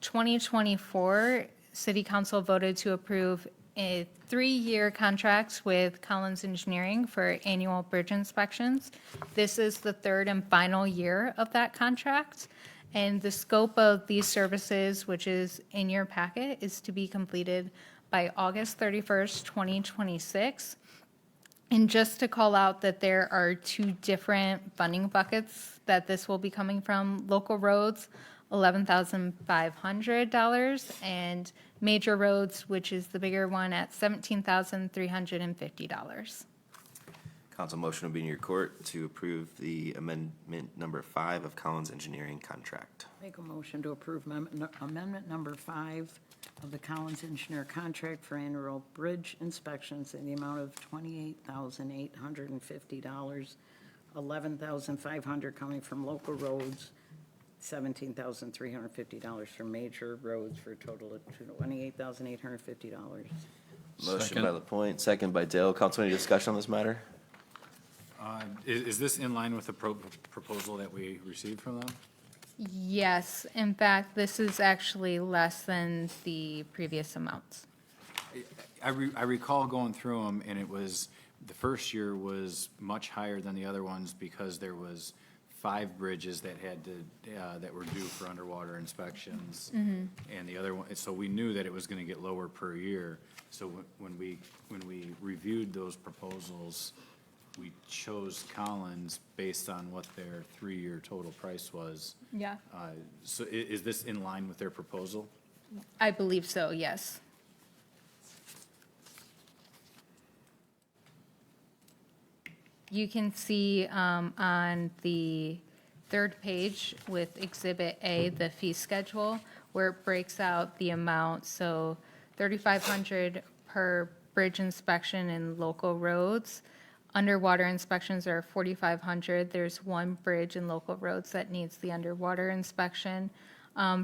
2024, City Council voted to approve a 3-year contract with Collins Engineering for annual bridge inspections. This is the 3rd and final year of that contract. And the scope of these services, which is in your packet, is to be completed by August 31st, 2026. And just to call out that there are 2 different funding buckets that this will be coming from. Local roads, $11,500, and major roads, which is the bigger one, at $17,350. Council motion will be in your court to approve the amendment number 5 of Collins Engineering contract. Make a motion to approve amendment number 5 of the Collins Engineer contract for annual bridge inspections in the amount of $28,850, $11,500 coming from local roads, $17,350 for major roads, for a total of $28,850. Motion by LaPointe, second by Dale. Council, any discussion on this matter? Is this in line with the proposal that we received from them? Yes, in fact, this is actually less than the previous amounts. I recall going through them, and it was, the first year was much higher than the other ones because there was 5 bridges that had to, that were due for underwater inspections. And the other one, so we knew that it was gonna get lower per year. So when we reviewed those proposals, we chose Collins based on what their 3-year total price was. Yeah. So is this in line with their proposal? I believe so, yes. You can see on the 3rd page with Exhibit A, the fee schedule, where it breaks out the amount. So $3,500 per bridge inspection in local roads. Underwater inspections are $4,500. There's 1 bridge in local roads that needs the underwater inspection.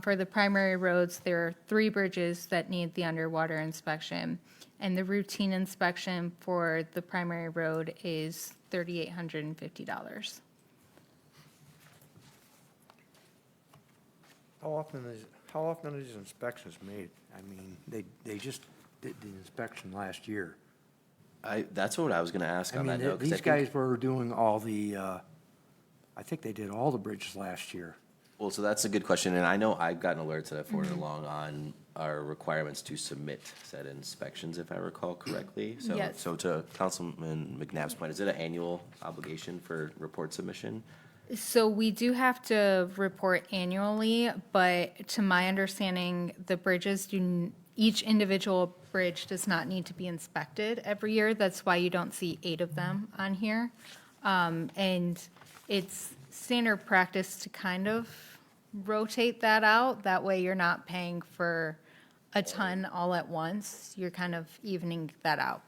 For the primary roads, there are 3 bridges that need the underwater inspection. And the routine inspection for the primary road is $3,850. How how often are these inspections made? I mean, they just did the inspection last year. That's what I was gonna ask I on that mean, note. 'Cause I these think- guys were doing all the, I think they did all the bridges last year. Well, so that's a good question, and I know I've gotten alerts that I've forwarded along on our requirements to submit said inspections, if I recall correctly. So, Yes. so to Councilman McNabb's point, is it an annual obligation for report submission? So we do have to report annually, but to my understanding, the bridges each individual bridge does not need to be inspected every year. That's why you don't see 8 of them on here. And it's standard practice to kind of rotate that out. That way you're not paying for a ton all at once. You're kind of evening that out.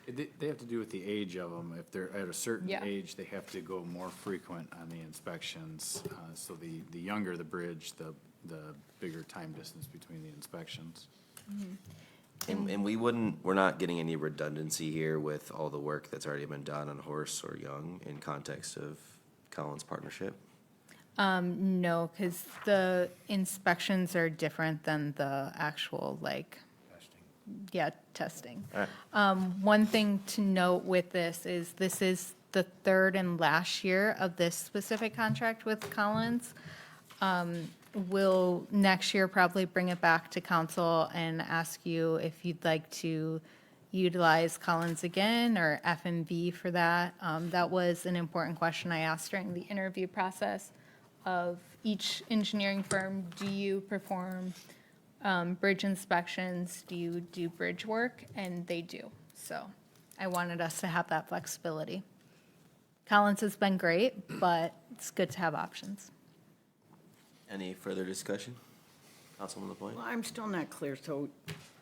They have to do with the age of them. If they're at a certain Yeah. age, they have to go more frequent on the inspections. So the younger the bridge, the bigger time distance between the inspections. And we're not getting any redundancy here with all the work that's already been done on Horse or Young in context of Collins Partnership? No, because the inspections are different than the actual, like, testing. All right. One thing to note with this is the third and last year of this specific contract with Collins. We'll next year probably bring it back to council and ask you if you'd like to utilize Collins again or FMV for that. That was an important question I asked during the interview process of each engineering firm. Do you perform bridge inspections? Do you do bridge work? And they do. So I wanted us to have that flexibility. Collins has been great, but it's good to have options. Any further discussion? Councilman LaPointe? Well, I'm still not clear, so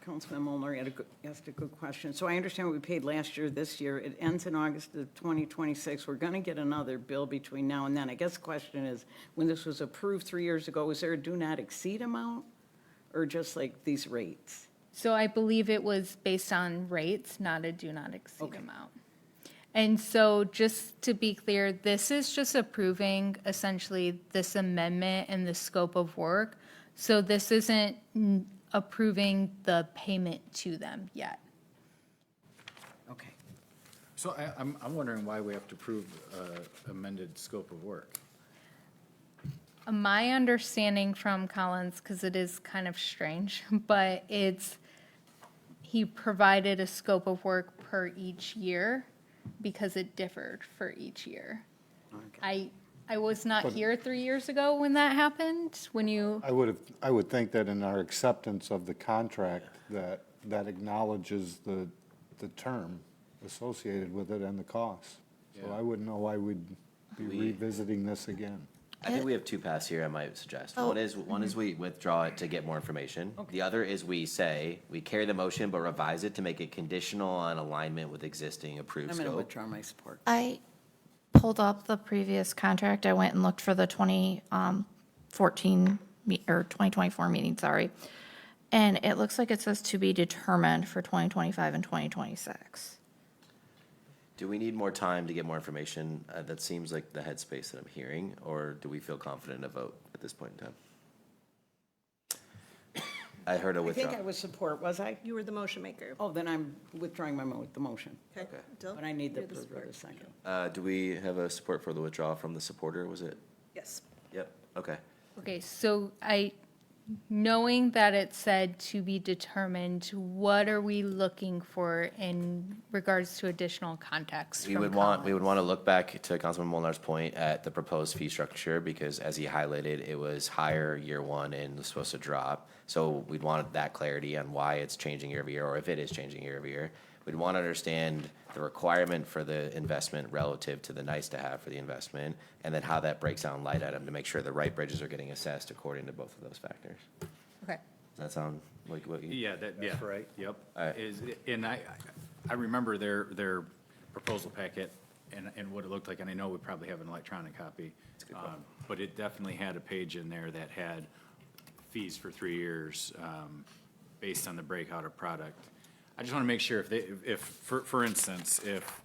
Councilman Molnar asked a good question. So I understand what we paid last year, this year. It ends in August of 2026. We're going to get another bill between now and then. I guess the question is, when this was approved 3 years ago, was there a do not exceed amount? Or just like these rates? So I believe it was based on rates, not a do not exceed amount. And so just to be clear, this is just approving essentially this amendment and the scope of work. So this isn't approving the payment to them yet. Okay. So I'm wondering why we have to approve amended scope of work. My understanding from Collins, because it is kind of strange, but he provided a scope of work per each year because it differed for each year. I was not here 3 years ago when that happened, when you, I would think that in our acceptance of the contract, that acknowledges the term associated with it and the cost. So I wouldn't know why we'd be revisiting this again. I think we have 2 paths here, I might suggest. One is we withdraw it to get more information. The other is we say, we carry the motion but revise it to make it conditional on alignment with existing approved I'm going to scope. withdraw my support. I pulled up the previous contract. I went and looked for the 2014 or 2024 meeting, sorry. And it looks like it says to be determined for 2025 and 2026. Do we need more time to get more information? That seems like the headspace that I'm hearing, or do we feel confident to vote at this point in time? I heard a I withdrawal. think I was support, was I? You were the motion maker. Oh, then I'm withdrawing the motion. Okay. Dill? But I need the You're approval of support. the second. Do we have a support for the withdrawal from the supporter, was it? Yes. Yep, okay. okay, so knowing that it said to be determined, what are we looking for in regards to additional context We from would want Collins? to look back to Councilman Molnar's point at the proposed fee structure, because as he highlighted, it was higher year one and was supposed to drop. So we'd want that clarity on why it's changing year over year, or if it is changing year over year. We'd want to understand the requirement for the investment relative to the nice to have for the investment, and then how that breaks down line item to make sure the right bridges are getting assessed according to both of those factors. Okay. Does that sound like what you? Yeah, that's right. Yep. All right. And I remember their proposal packet and what it looked like, and I know we probably have an electronic copy. But it definitely had a page in there that had fees for 3 years based on the breakout of product. I just want to make sure for instance, if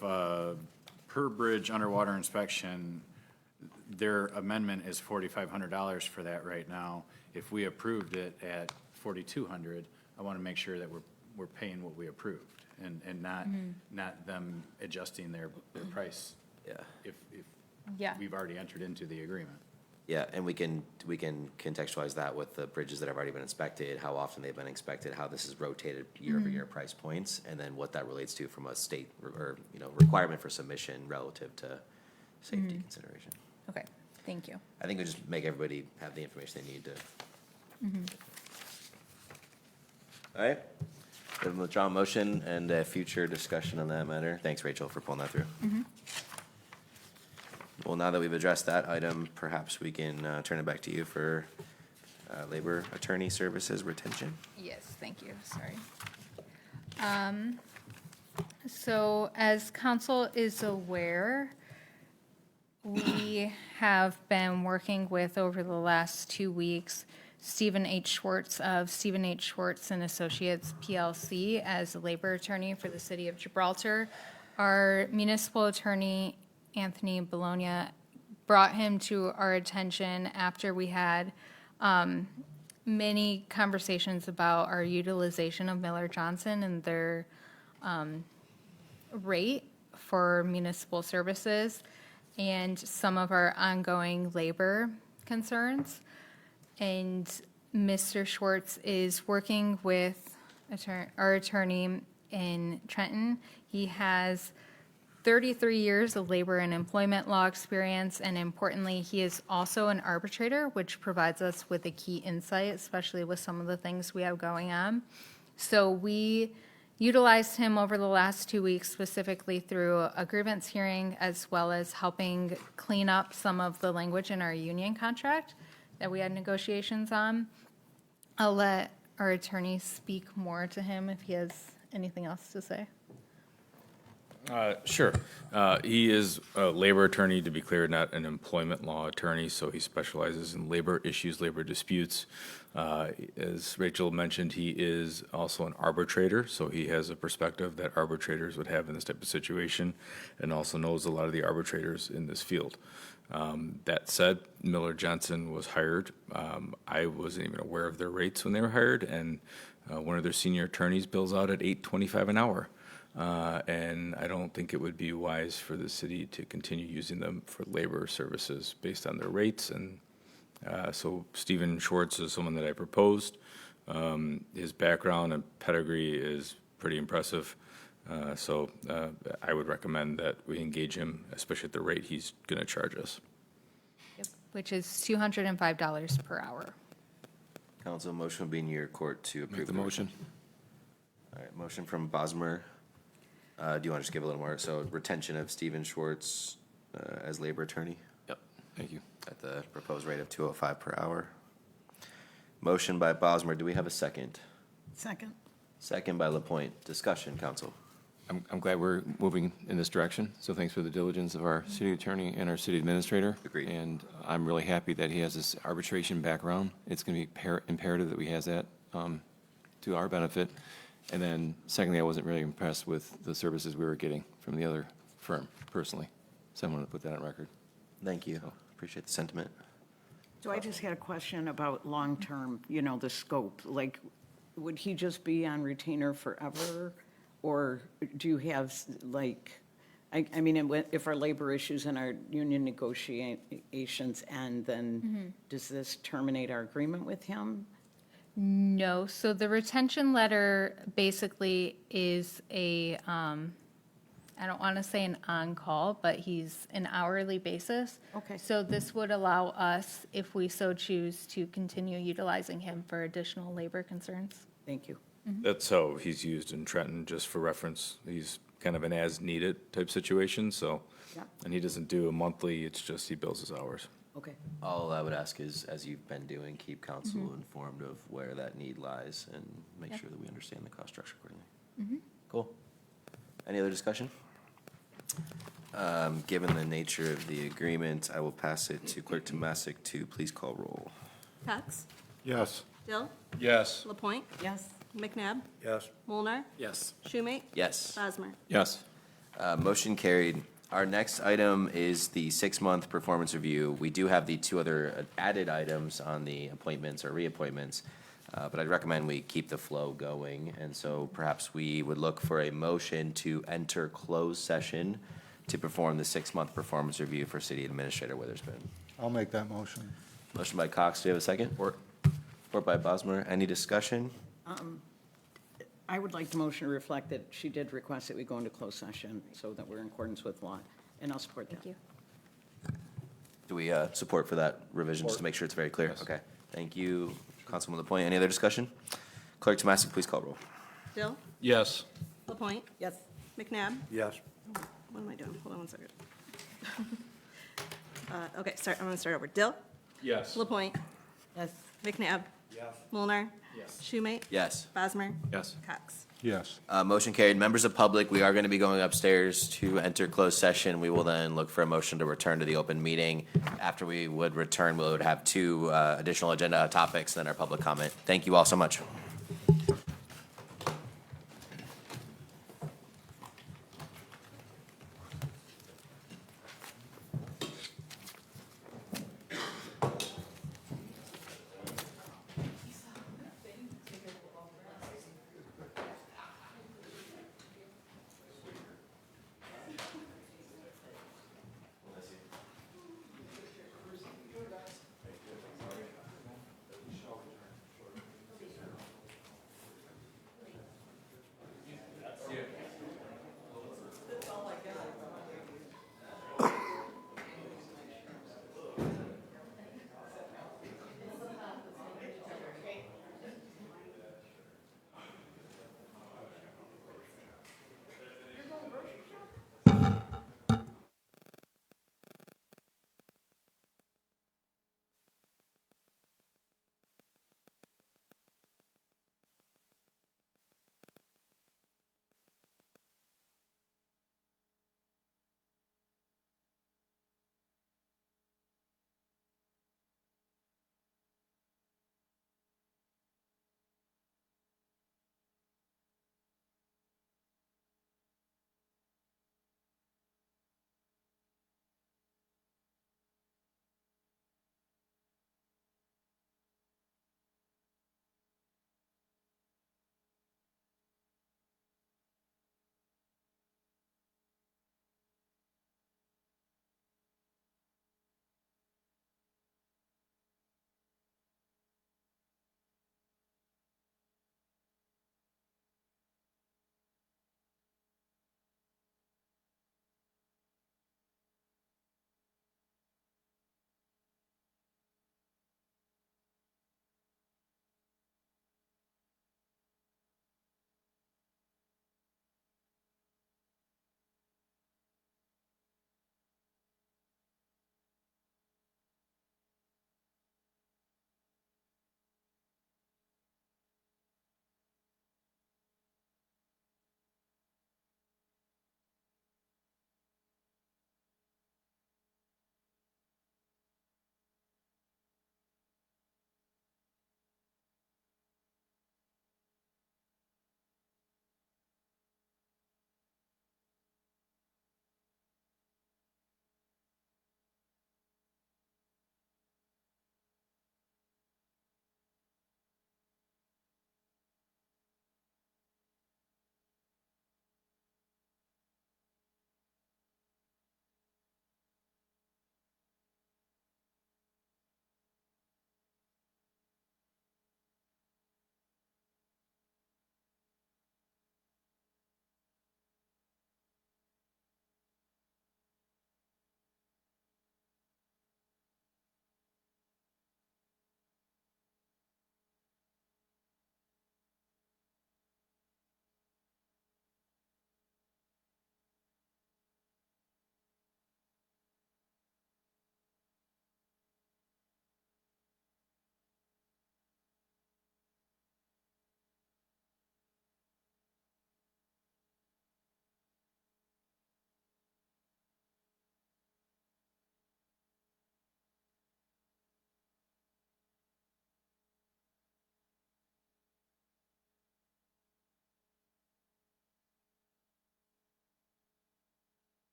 per bridge underwater inspection, their amendment is $4,500 for that right now. If we approved it at $4,200, I want to make sure that we're paying what we approved and not them adjusting their price. Yeah. If Yeah. we've already entered into the agreement. Yeah, and we can contextualize that with the bridges that have already been inspected, how often they've been inspected, how this is rotated year over year price points, and then what that relates to from a state or, requirement for submission relative to safety consideration. Okay, thank you. I think we just make everybody have the information they need to. All right, we have a withdrawn motion and a future discussion on that matter. Thanks, Rachel, for pulling that through. Well, now that we've addressed that item, perhaps we can turn it back to you for labor attorney services retention. Yes, thank you, sorry. So as council is aware, we have been working with, over the last 2 weeks, Stephen H. Schwartz of Stephen H. Schwartz and Associates PLC as a labor attorney for the city of Gibraltar. Our municipal attorney, Anthony Bologna, brought him to our attention after we had many conversations about our utilization of Miller Johnson and their rate for municipal services and some of our ongoing labor concerns. And Mr. Schwartz is working with our attorney in Trenton. He has 33 years of labor and employment law experience, and importantly, he is also an arbitrator, which provides us with a key insight, especially with some of the things we have going on. So we utilized him over the last 2 weeks, specifically through a grievance hearing, as well as helping clean up some of the language in our union contract that we had negotiations on. I'll let our attorney speak more to him if he has anything else to say. Sure. He is a labor attorney, to be clear, not an employment law attorney, so he specializes in labor issues, labor disputes. As Rachel mentioned, he is also an arbitrator, so he has a perspective that arbitrators would have in this type of situation, and also knows a lot of the arbitrators in this field. That said, Miller Johnson was hired. I wasn't even aware of their rates when they were hired, and one of their senior attorneys bills out at $8.25 an hour. And I don't think it would be wise for the city to continue using them for labor services based on their rates. And so Stephen Schwartz is someone that I proposed. His background and pedigree is pretty impressive. So I would recommend that we engage him, especially at the rate he's going to charge us. Yep. Which is $205 per hour. Council, motion will be in your court to approve. Make the motion. All right, motion from Bosmer. Do you want to just give a little more? So retention of Stephen Schwartz as labor attorney Yep, thank you. at the proposed rate of $205 per hour. Motion by Bosmer. Do we have a second? Second. Second by Lapointe. Discussion, council. I'm glad we're moving in this direction, so thanks for the diligence of our city attorney and our city administrator. Agreed. And I'm really happy that he has this arbitration background. It's going to be imperative that we has that to our benefit. And then secondly, I wasn't really impressed with the services we were getting from the other firm, personally. So I wanted to put that on record. Thank you. Appreciate the sentiment. So I just had a question about long-term, the scope. Like, would he just be on retainer forever? Or do you have, like, I mean, if our labor issues and our union negotiations end, then does this terminate our agreement with him? No, so the retention letter basically is a, I don't want to say an on-call, but he's an hourly basis. Okay. So this would allow us, if we so choose, to continue utilizing him for additional labor concerns. Thank you. That's how he's used in Trenton, just for reference. He's kind of an as-needed type situation, so, Yeah. and he doesn't do a monthly, it's just he bills his hours. Okay. All I would ask is, as you've been doing, keep council informed of where that need lies and make sure that we understand the cost structure accordingly. Cool. Any other discussion? Given the nature of the agreement, I will pass it to Clerk Tomasic to please call roll. Cox? Yes. Dill? Yes. Lapointe? Yes. McNabb? Yes. Molnar. Yes. Schumate? Yes. Bosmer? Yes. Motion carried. Our next item is the 6-month performance review. We do have the 2 other added items on the appointments or reappointments, but I'd recommend we keep the flow going. And so perhaps we would look for a motion to enter closed session to perform the 6-month performance review for City Administrator Witherspoon. I'll make that motion. Motion by Cox, do you have a second? Support by Bosmer. Any discussion? I would like the motion to reflect that she did request that we go into closed session so that we're in accordance with law, and I'll support that. Thank you. Do we support for that revision, just to make sure it's very clear? Okay. Thank you, Councilman LaPointe. Any other discussion? Clerk Tomasic, please call roll. Dill? Yes. LaPointe? Yes. McNabb? Yes. What am I doing? Hold on one second. Okay, I'm gonna start over. Dill? Yes. LaPointe? Yes. McNabb? Yes. Mulnar? Yes. Schumate? Yes. Bosmer? Yes. Cox? Yes. Motion carried. Members of public, we are going to be going upstairs to enter closed session. We will then look for a motion to return to the open meeting. After we would return, we would have 2 additional agenda topics, then our public comment. Thank you all so much.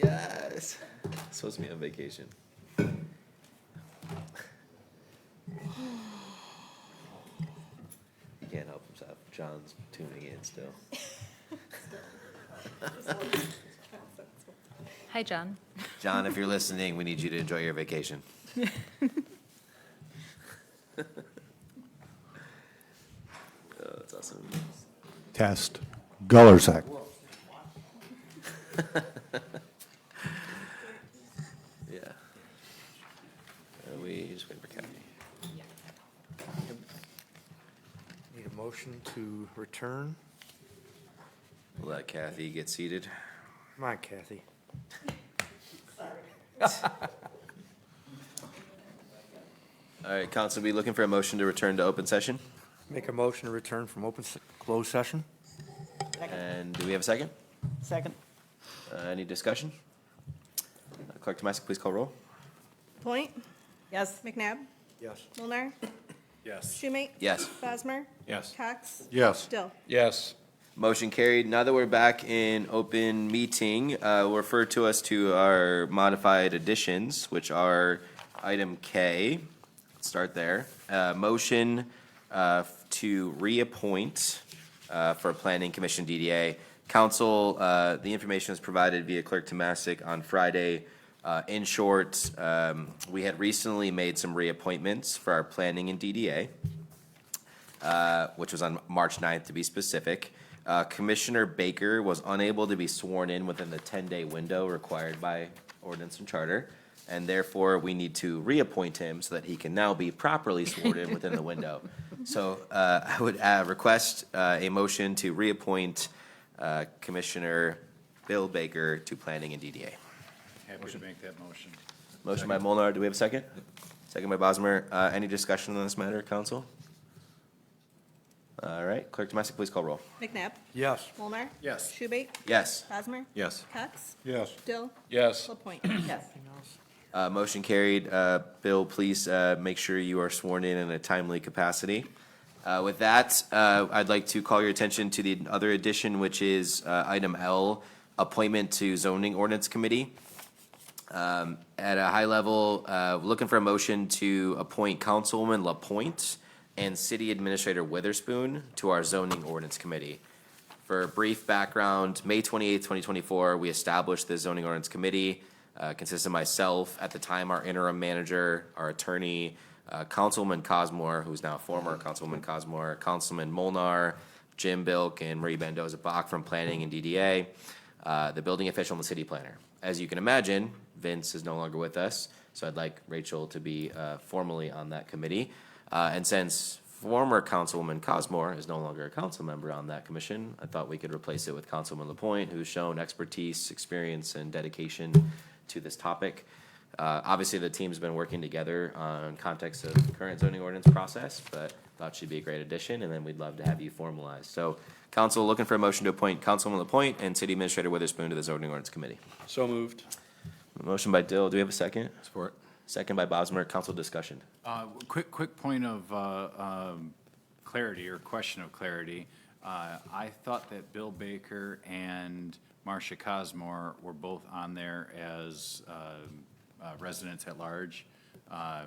Yes. Supposed to be on vacation. He can't help himself. John's tuning in still. Hi, John. John, if you're listening, we need you to enjoy your vacation. Oh, that's awesome. Test. Gullersack. Yeah. We just waiting for Kathy. Need a motion to return? We'll let Kathy get seated. Come on, Kathy. All right, council, be looking for a motion to return to open session. Make a motion to return from closed session? And do we have a second? Second. Any discussion? Clerk Tomasic, please call roll. Point, Yes. McNabb, Yes. Mulnar, Yes. Schumate. Yes. Bosmer. Yes. Cox. Yes. Dill. Yes. Motion carried. Now that we're back in open meeting, we'll refer to us to our modified additions, which are item K. Let's start there. Motion to reappoint for Planning Commission DDA. Council, the information was provided via Clerk Tomasic on Friday. In short, we had recently made some reappointments for our planning and DDA, which was on March 9th to be specific. Commissioner Baker was unable to be sworn in within the 10-day window required by ordinance and charter, and therefore we need to reappoint him so that he can now be properly sworn in within the window. So I would request a motion to reappoint Commissioner Bill Baker to planning and DDA. Happy to make that motion. Motion by Molnar, do we have a second? Second by Bosmer. Any discussion on this matter, council? All right, Clerk Tomasic, please call roll. McNabb, Yes. Mulnar. Yes. Schumate. Yes. Bosmer. Yes. Cox. Yes. Dill. Yes. LaPointe. Yes. Motion carried. Bill, please make sure you are sworn in a timely capacity. With that, I'd like to call your attention to the other addition, which is item L, appointment to zoning ordinance committee. At a high level, looking for a motion to appoint Councilwoman LaPointe and City Administrator Witherspoon to our zoning ordinance committee. For a brief background, May 28th, 2024, we established the zoning ordinance committee. Consists of myself, at the time our interim manager, our attorney, Councilwoman Cosmore, who's now former Councilwoman Cosmore, Councilman Molnar, Jim Bilk, and Marie Mendoza-Bach from Planning and DDA, the building official and the city planner. As you can imagine, Vince is no longer with us, so I'd like Rachel to be formally on that committee. And since former Councilwoman Cosmore is no longer a council member on that commission, I thought we could replace it with Councilman LaPointe, who's shown expertise, experience, and dedication to this topic. Obviously, the team's been working together on context of the current zoning ordinance process, but thought she'd be a great addition, and then we'd love to have you formalized. So, council looking for a motion to appoint Councilman LaPointe and City Administrator Witherspoon to the zoning ordinance committee. So moved. Motion by Dill. Do we have a second? Support. Second by Bosmer. Council discussion. Quick point of clarity or question of clarity. I thought that Bill Baker and Marcia Cosmore were both on there as residents at large. I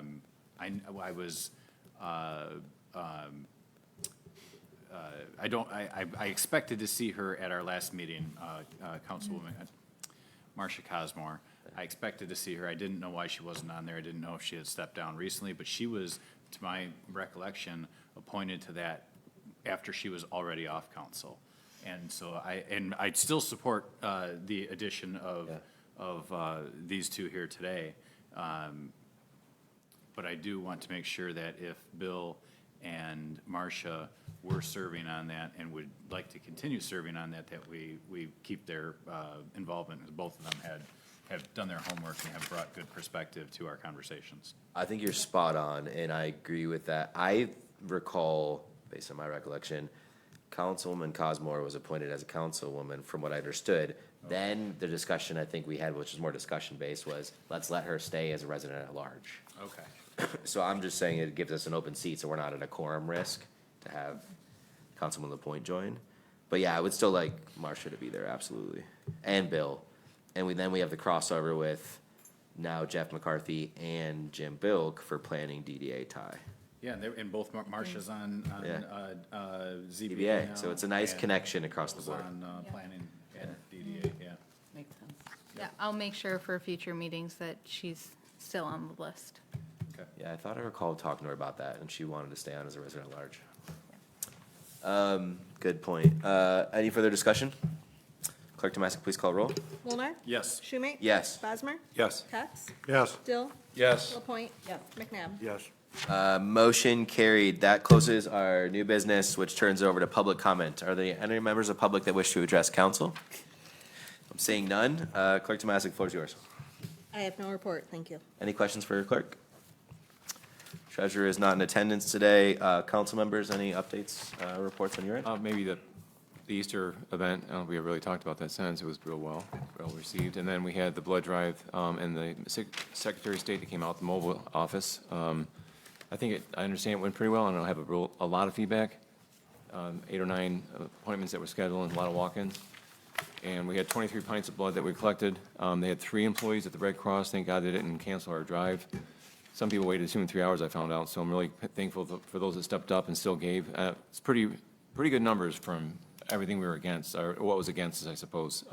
expected to see her at our last meeting, Councilwoman Marcia Cosmore. I expected to see her. I didn't know why she wasn't on there. I didn't know if she had stepped down recently, but she was, to my recollection, appointed to that after she was already off council. And so I'd still support the addition of these two here today. But I do want to make sure that if Bill and Marcia were serving on that and would like to continue serving on that, that we keep their involvement, as both of them have done their homework and have brought good perspective to our conversations. I think you're spot on, and I agree with that. I recall, based on my recollection, Councilwoman Cosmore was appointed as a councilwoman, from what I understood. Then the discussion I think we had, which was more discussion-based, was let's let her stay as a resident at large. Okay. So I'm just saying it gives us an open seat, so we're not at a quorum risk to have Councilman LaPointe join. But yeah, I would still like Marcia to be there, absolutely. And Bill. And we have the crossover with now Jeff McCarthy and Jim Bilk for planning DDA tie. Yeah, and both Marcia's on ZBA DBA, now, so it's a nice and connection across the was board. on planning and DDA, yeah. Makes sense. Yeah, I'll make sure for future meetings that she's still on the list. Yeah, I thought I recalled talking to her about that, and she wanted to stay on as a resident at large. Good point. Any further discussion? Clerk Tomasic, please call roll. Mulnar? Yes. Schumate? Yes. Bosmer? Yes. Cox? Yes. Dill? Yes. LaPointe? Yes. McNabb? Yes. Motion carried. That closes our new business, which turns over to public comment. Are there any members of public that wish to address council? I'm seeing none. Clerk Tomasic, floor is yours. I have no report, thank you. Any questions for your clerk? Treasurer is not in attendance today. Council members, any updates, reports on your end? Maybe the Easter event, I don't know if we have really talked about that since, it was well received. And then we had the blood drive, and the Secretary of State that came out, the mobile office. I think I understand it went pretty well, and I don't have a lot of feedback. 8 or 9 appointments that were scheduled, and a lot of walk-ins. And we had 23 pints of blood that we collected. They had 3 employees at the Red Cross. Thank God they didn't cancel our drive. Some people waited 2 and 3 hours, I found out, so I'm really thankful for those that stepped up and still gave. It's pretty good numbers from everything we were against, or what was against us, I suppose.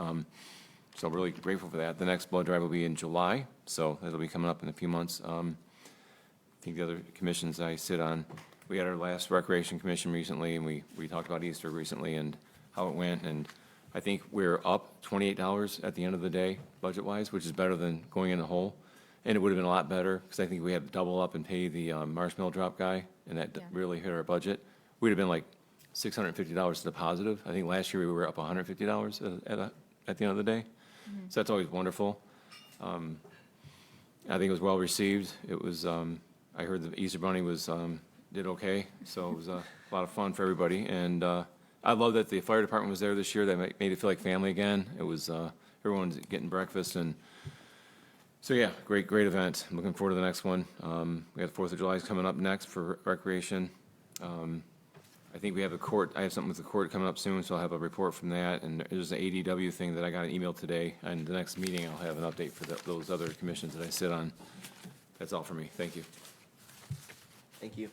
So really grateful for that. The next blood drive will be in July, so that'll be coming up in a few months. I think the other commissions I sit on, we had our last Recreation Commission recently, and we talked about Easter recently and how it went, and I think we're up $28 at the end of the day, budget-wise, which is better than going in the hole. And it would have been a lot better, because I think we had to double up and pay the marshmallow drop guy, and that Yeah. really hit our budget. We'd have been like $650 to the positive. I think last year we were up $150 at the end of the day. So that's always wonderful. I think it was well-received. It was, I heard the Easter Bunny did okay, so it was a lot of fun for everybody. And I love that the fire department was there this year. That made it feel like family again. It was, everyone's getting breakfast, and so, yeah, great event. I'm looking forward to the next one. We have the 4th of July is coming up next for recreation. I think we have I have something with the court coming up soon, so I'll have a report from that. And there's an ADW thing that I got an email today, and the next meeting I'll have an update for those other commissions that I sit on. That's all for me. Thank you. Thank you.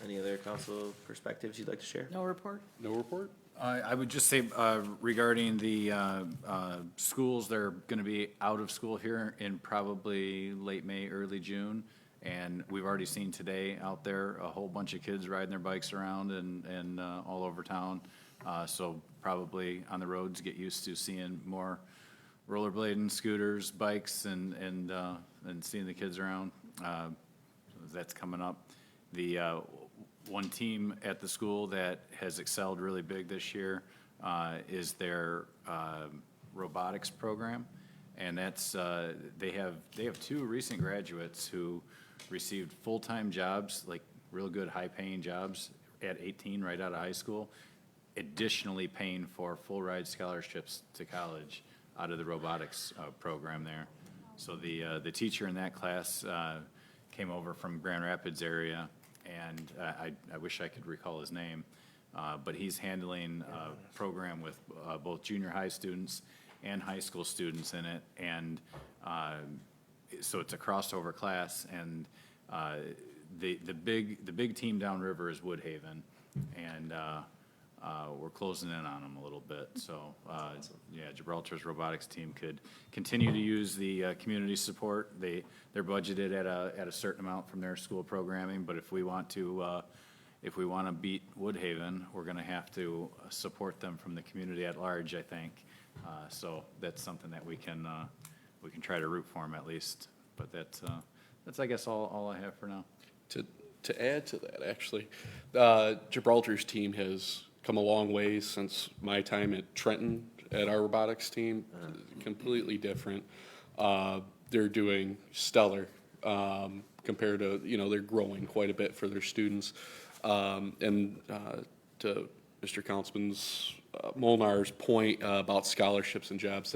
Any other council perspectives you'd like to share? No report? No report? I would just say regarding the schools, they're going to be out of school here in probably late May, early June. And we've already seen today out there a whole bunch of kids riding their bikes around and all over town. So probably on the roads, get used to seeing more rollerblading, scooters, bikes, and seeing the kids around. That's coming up. The one team at the school that has excelled really big this year is their robotics program. And that's, they have 2 recent graduates who received full-time jobs, like real good high-paying jobs at 18 right out of high school, additionally paying for full ride scholarships to college out of the robotics program there. So the teacher in that class came over from Grand Rapids area, and I wish I could recall his name, but he's handling a program with both junior high students and high school students in it, and so it's a crossover class, and the big team downriver is Woodhaven, and we're closing in on them a little bit. So yeah, Gibraltar's robotics team could continue to use the community support. They're budgeted at a certain amount from their school programming, but if we want to beat Woodhaven, we're going to have to support them from the community at large, I think. So that's something that we can try to root for them at least. But that's I guess all I have for now. To add to that, actually, Gibraltar's team has come a long way since my time at Trenton at our robotics team. Completely different. They're doing stellar compared to, they're growing quite a bit for their students. And to Mr. Councilman's Molnar's point about scholarships and jobs,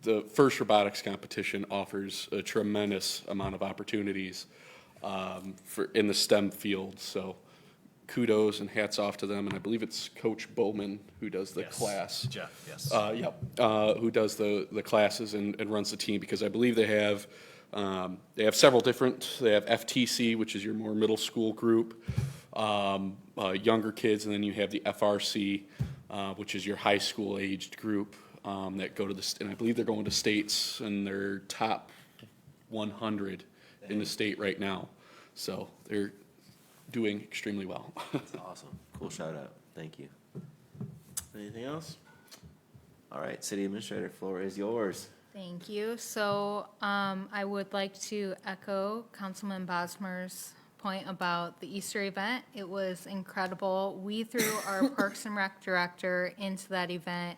the first robotics competition offers a tremendous amount of opportunities in the STEM field. So kudos and hats off to them, and I believe it's Coach Bowman who does the class. Jeff, yes. Who does the classes and runs the team, because I believe they have several different, they have FTC, which is your more middle school group, younger kids, and then you have the FRC, which is your high school aged group, that go to and I believe they're going to states, and they're top 100 in the state right now. So they're doing extremely well. That's awesome. Cool shout out. Thank you. Anything else? All right, City Administrator, floor is yours. Thank you. So I would like to echo Councilman Bosmer's point about the Easter event. It was incredible. We threw our Parks and Rec director into that event.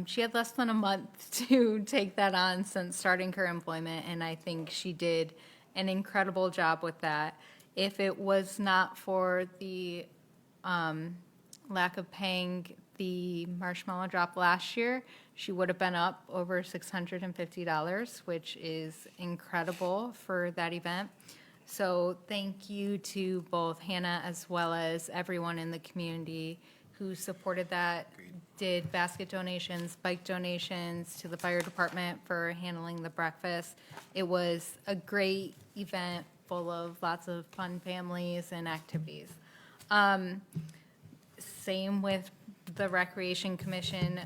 She had less than a month to take that on since starting her employment, and I think she did an incredible job with that. If it was not for the lack of paying the marshmallow drop last year, she would have been up over $650, which is incredible for that event. So thank you to both Hannah as well as everyone in the community who supported that, did basket donations, bike donations, to the fire department for handling the breakfast. It was a great event full of lots of fun families and activities. Same with the Recreation Commission.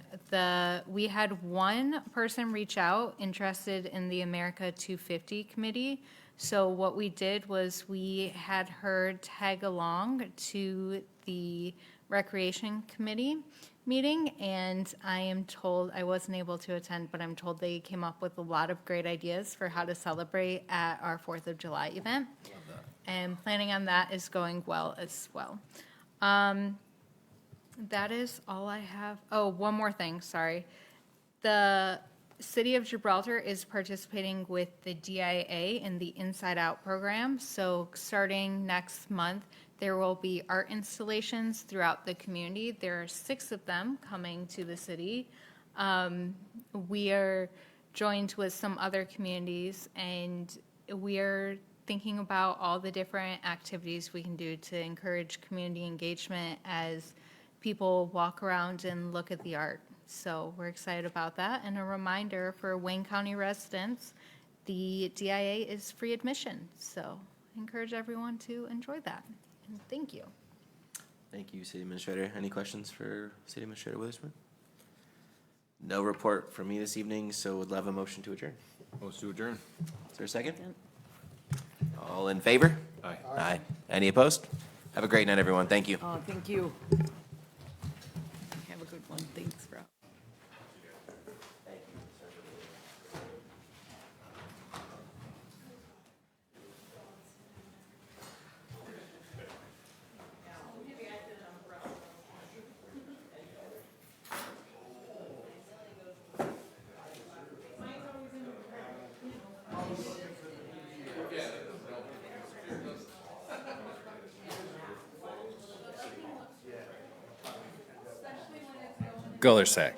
We had one person reach out interested in the America 250 committee. So what we did was we had her tag along to the Recreation Committee meeting, and I am told, I wasn't able to attend, but I'm told they came up with a lot of great ideas for how to celebrate at our 4th of July event. Love that. And planning on that is going well as well. That is all I have. Oh, one more thing, sorry. The City of Gibraltar is participating with the DIA in the Inside Out program. So starting next month, there will be art installations throughout the community. There are 6 of them coming to the city. We are joined with some other communities, and we are thinking about all the different activities we can do to encourage community engagement as people walk around and look at the art. So we're excited about that. And a reminder for Wayne County residents, the DIA is free admission. So I encourage everyone to enjoy that. And thank you. Thank you, City Administrator. Any questions for City Administrator Witherspoon? No report from me this evening, so would love a motion to adjourn. Motion to adjourn. Is there a second? All in favor? Aye. Aye. Any opposed? Have a great night, everyone. Thank you. Oh, thank you. Have a good one. Thanks, Rob. Gullersack.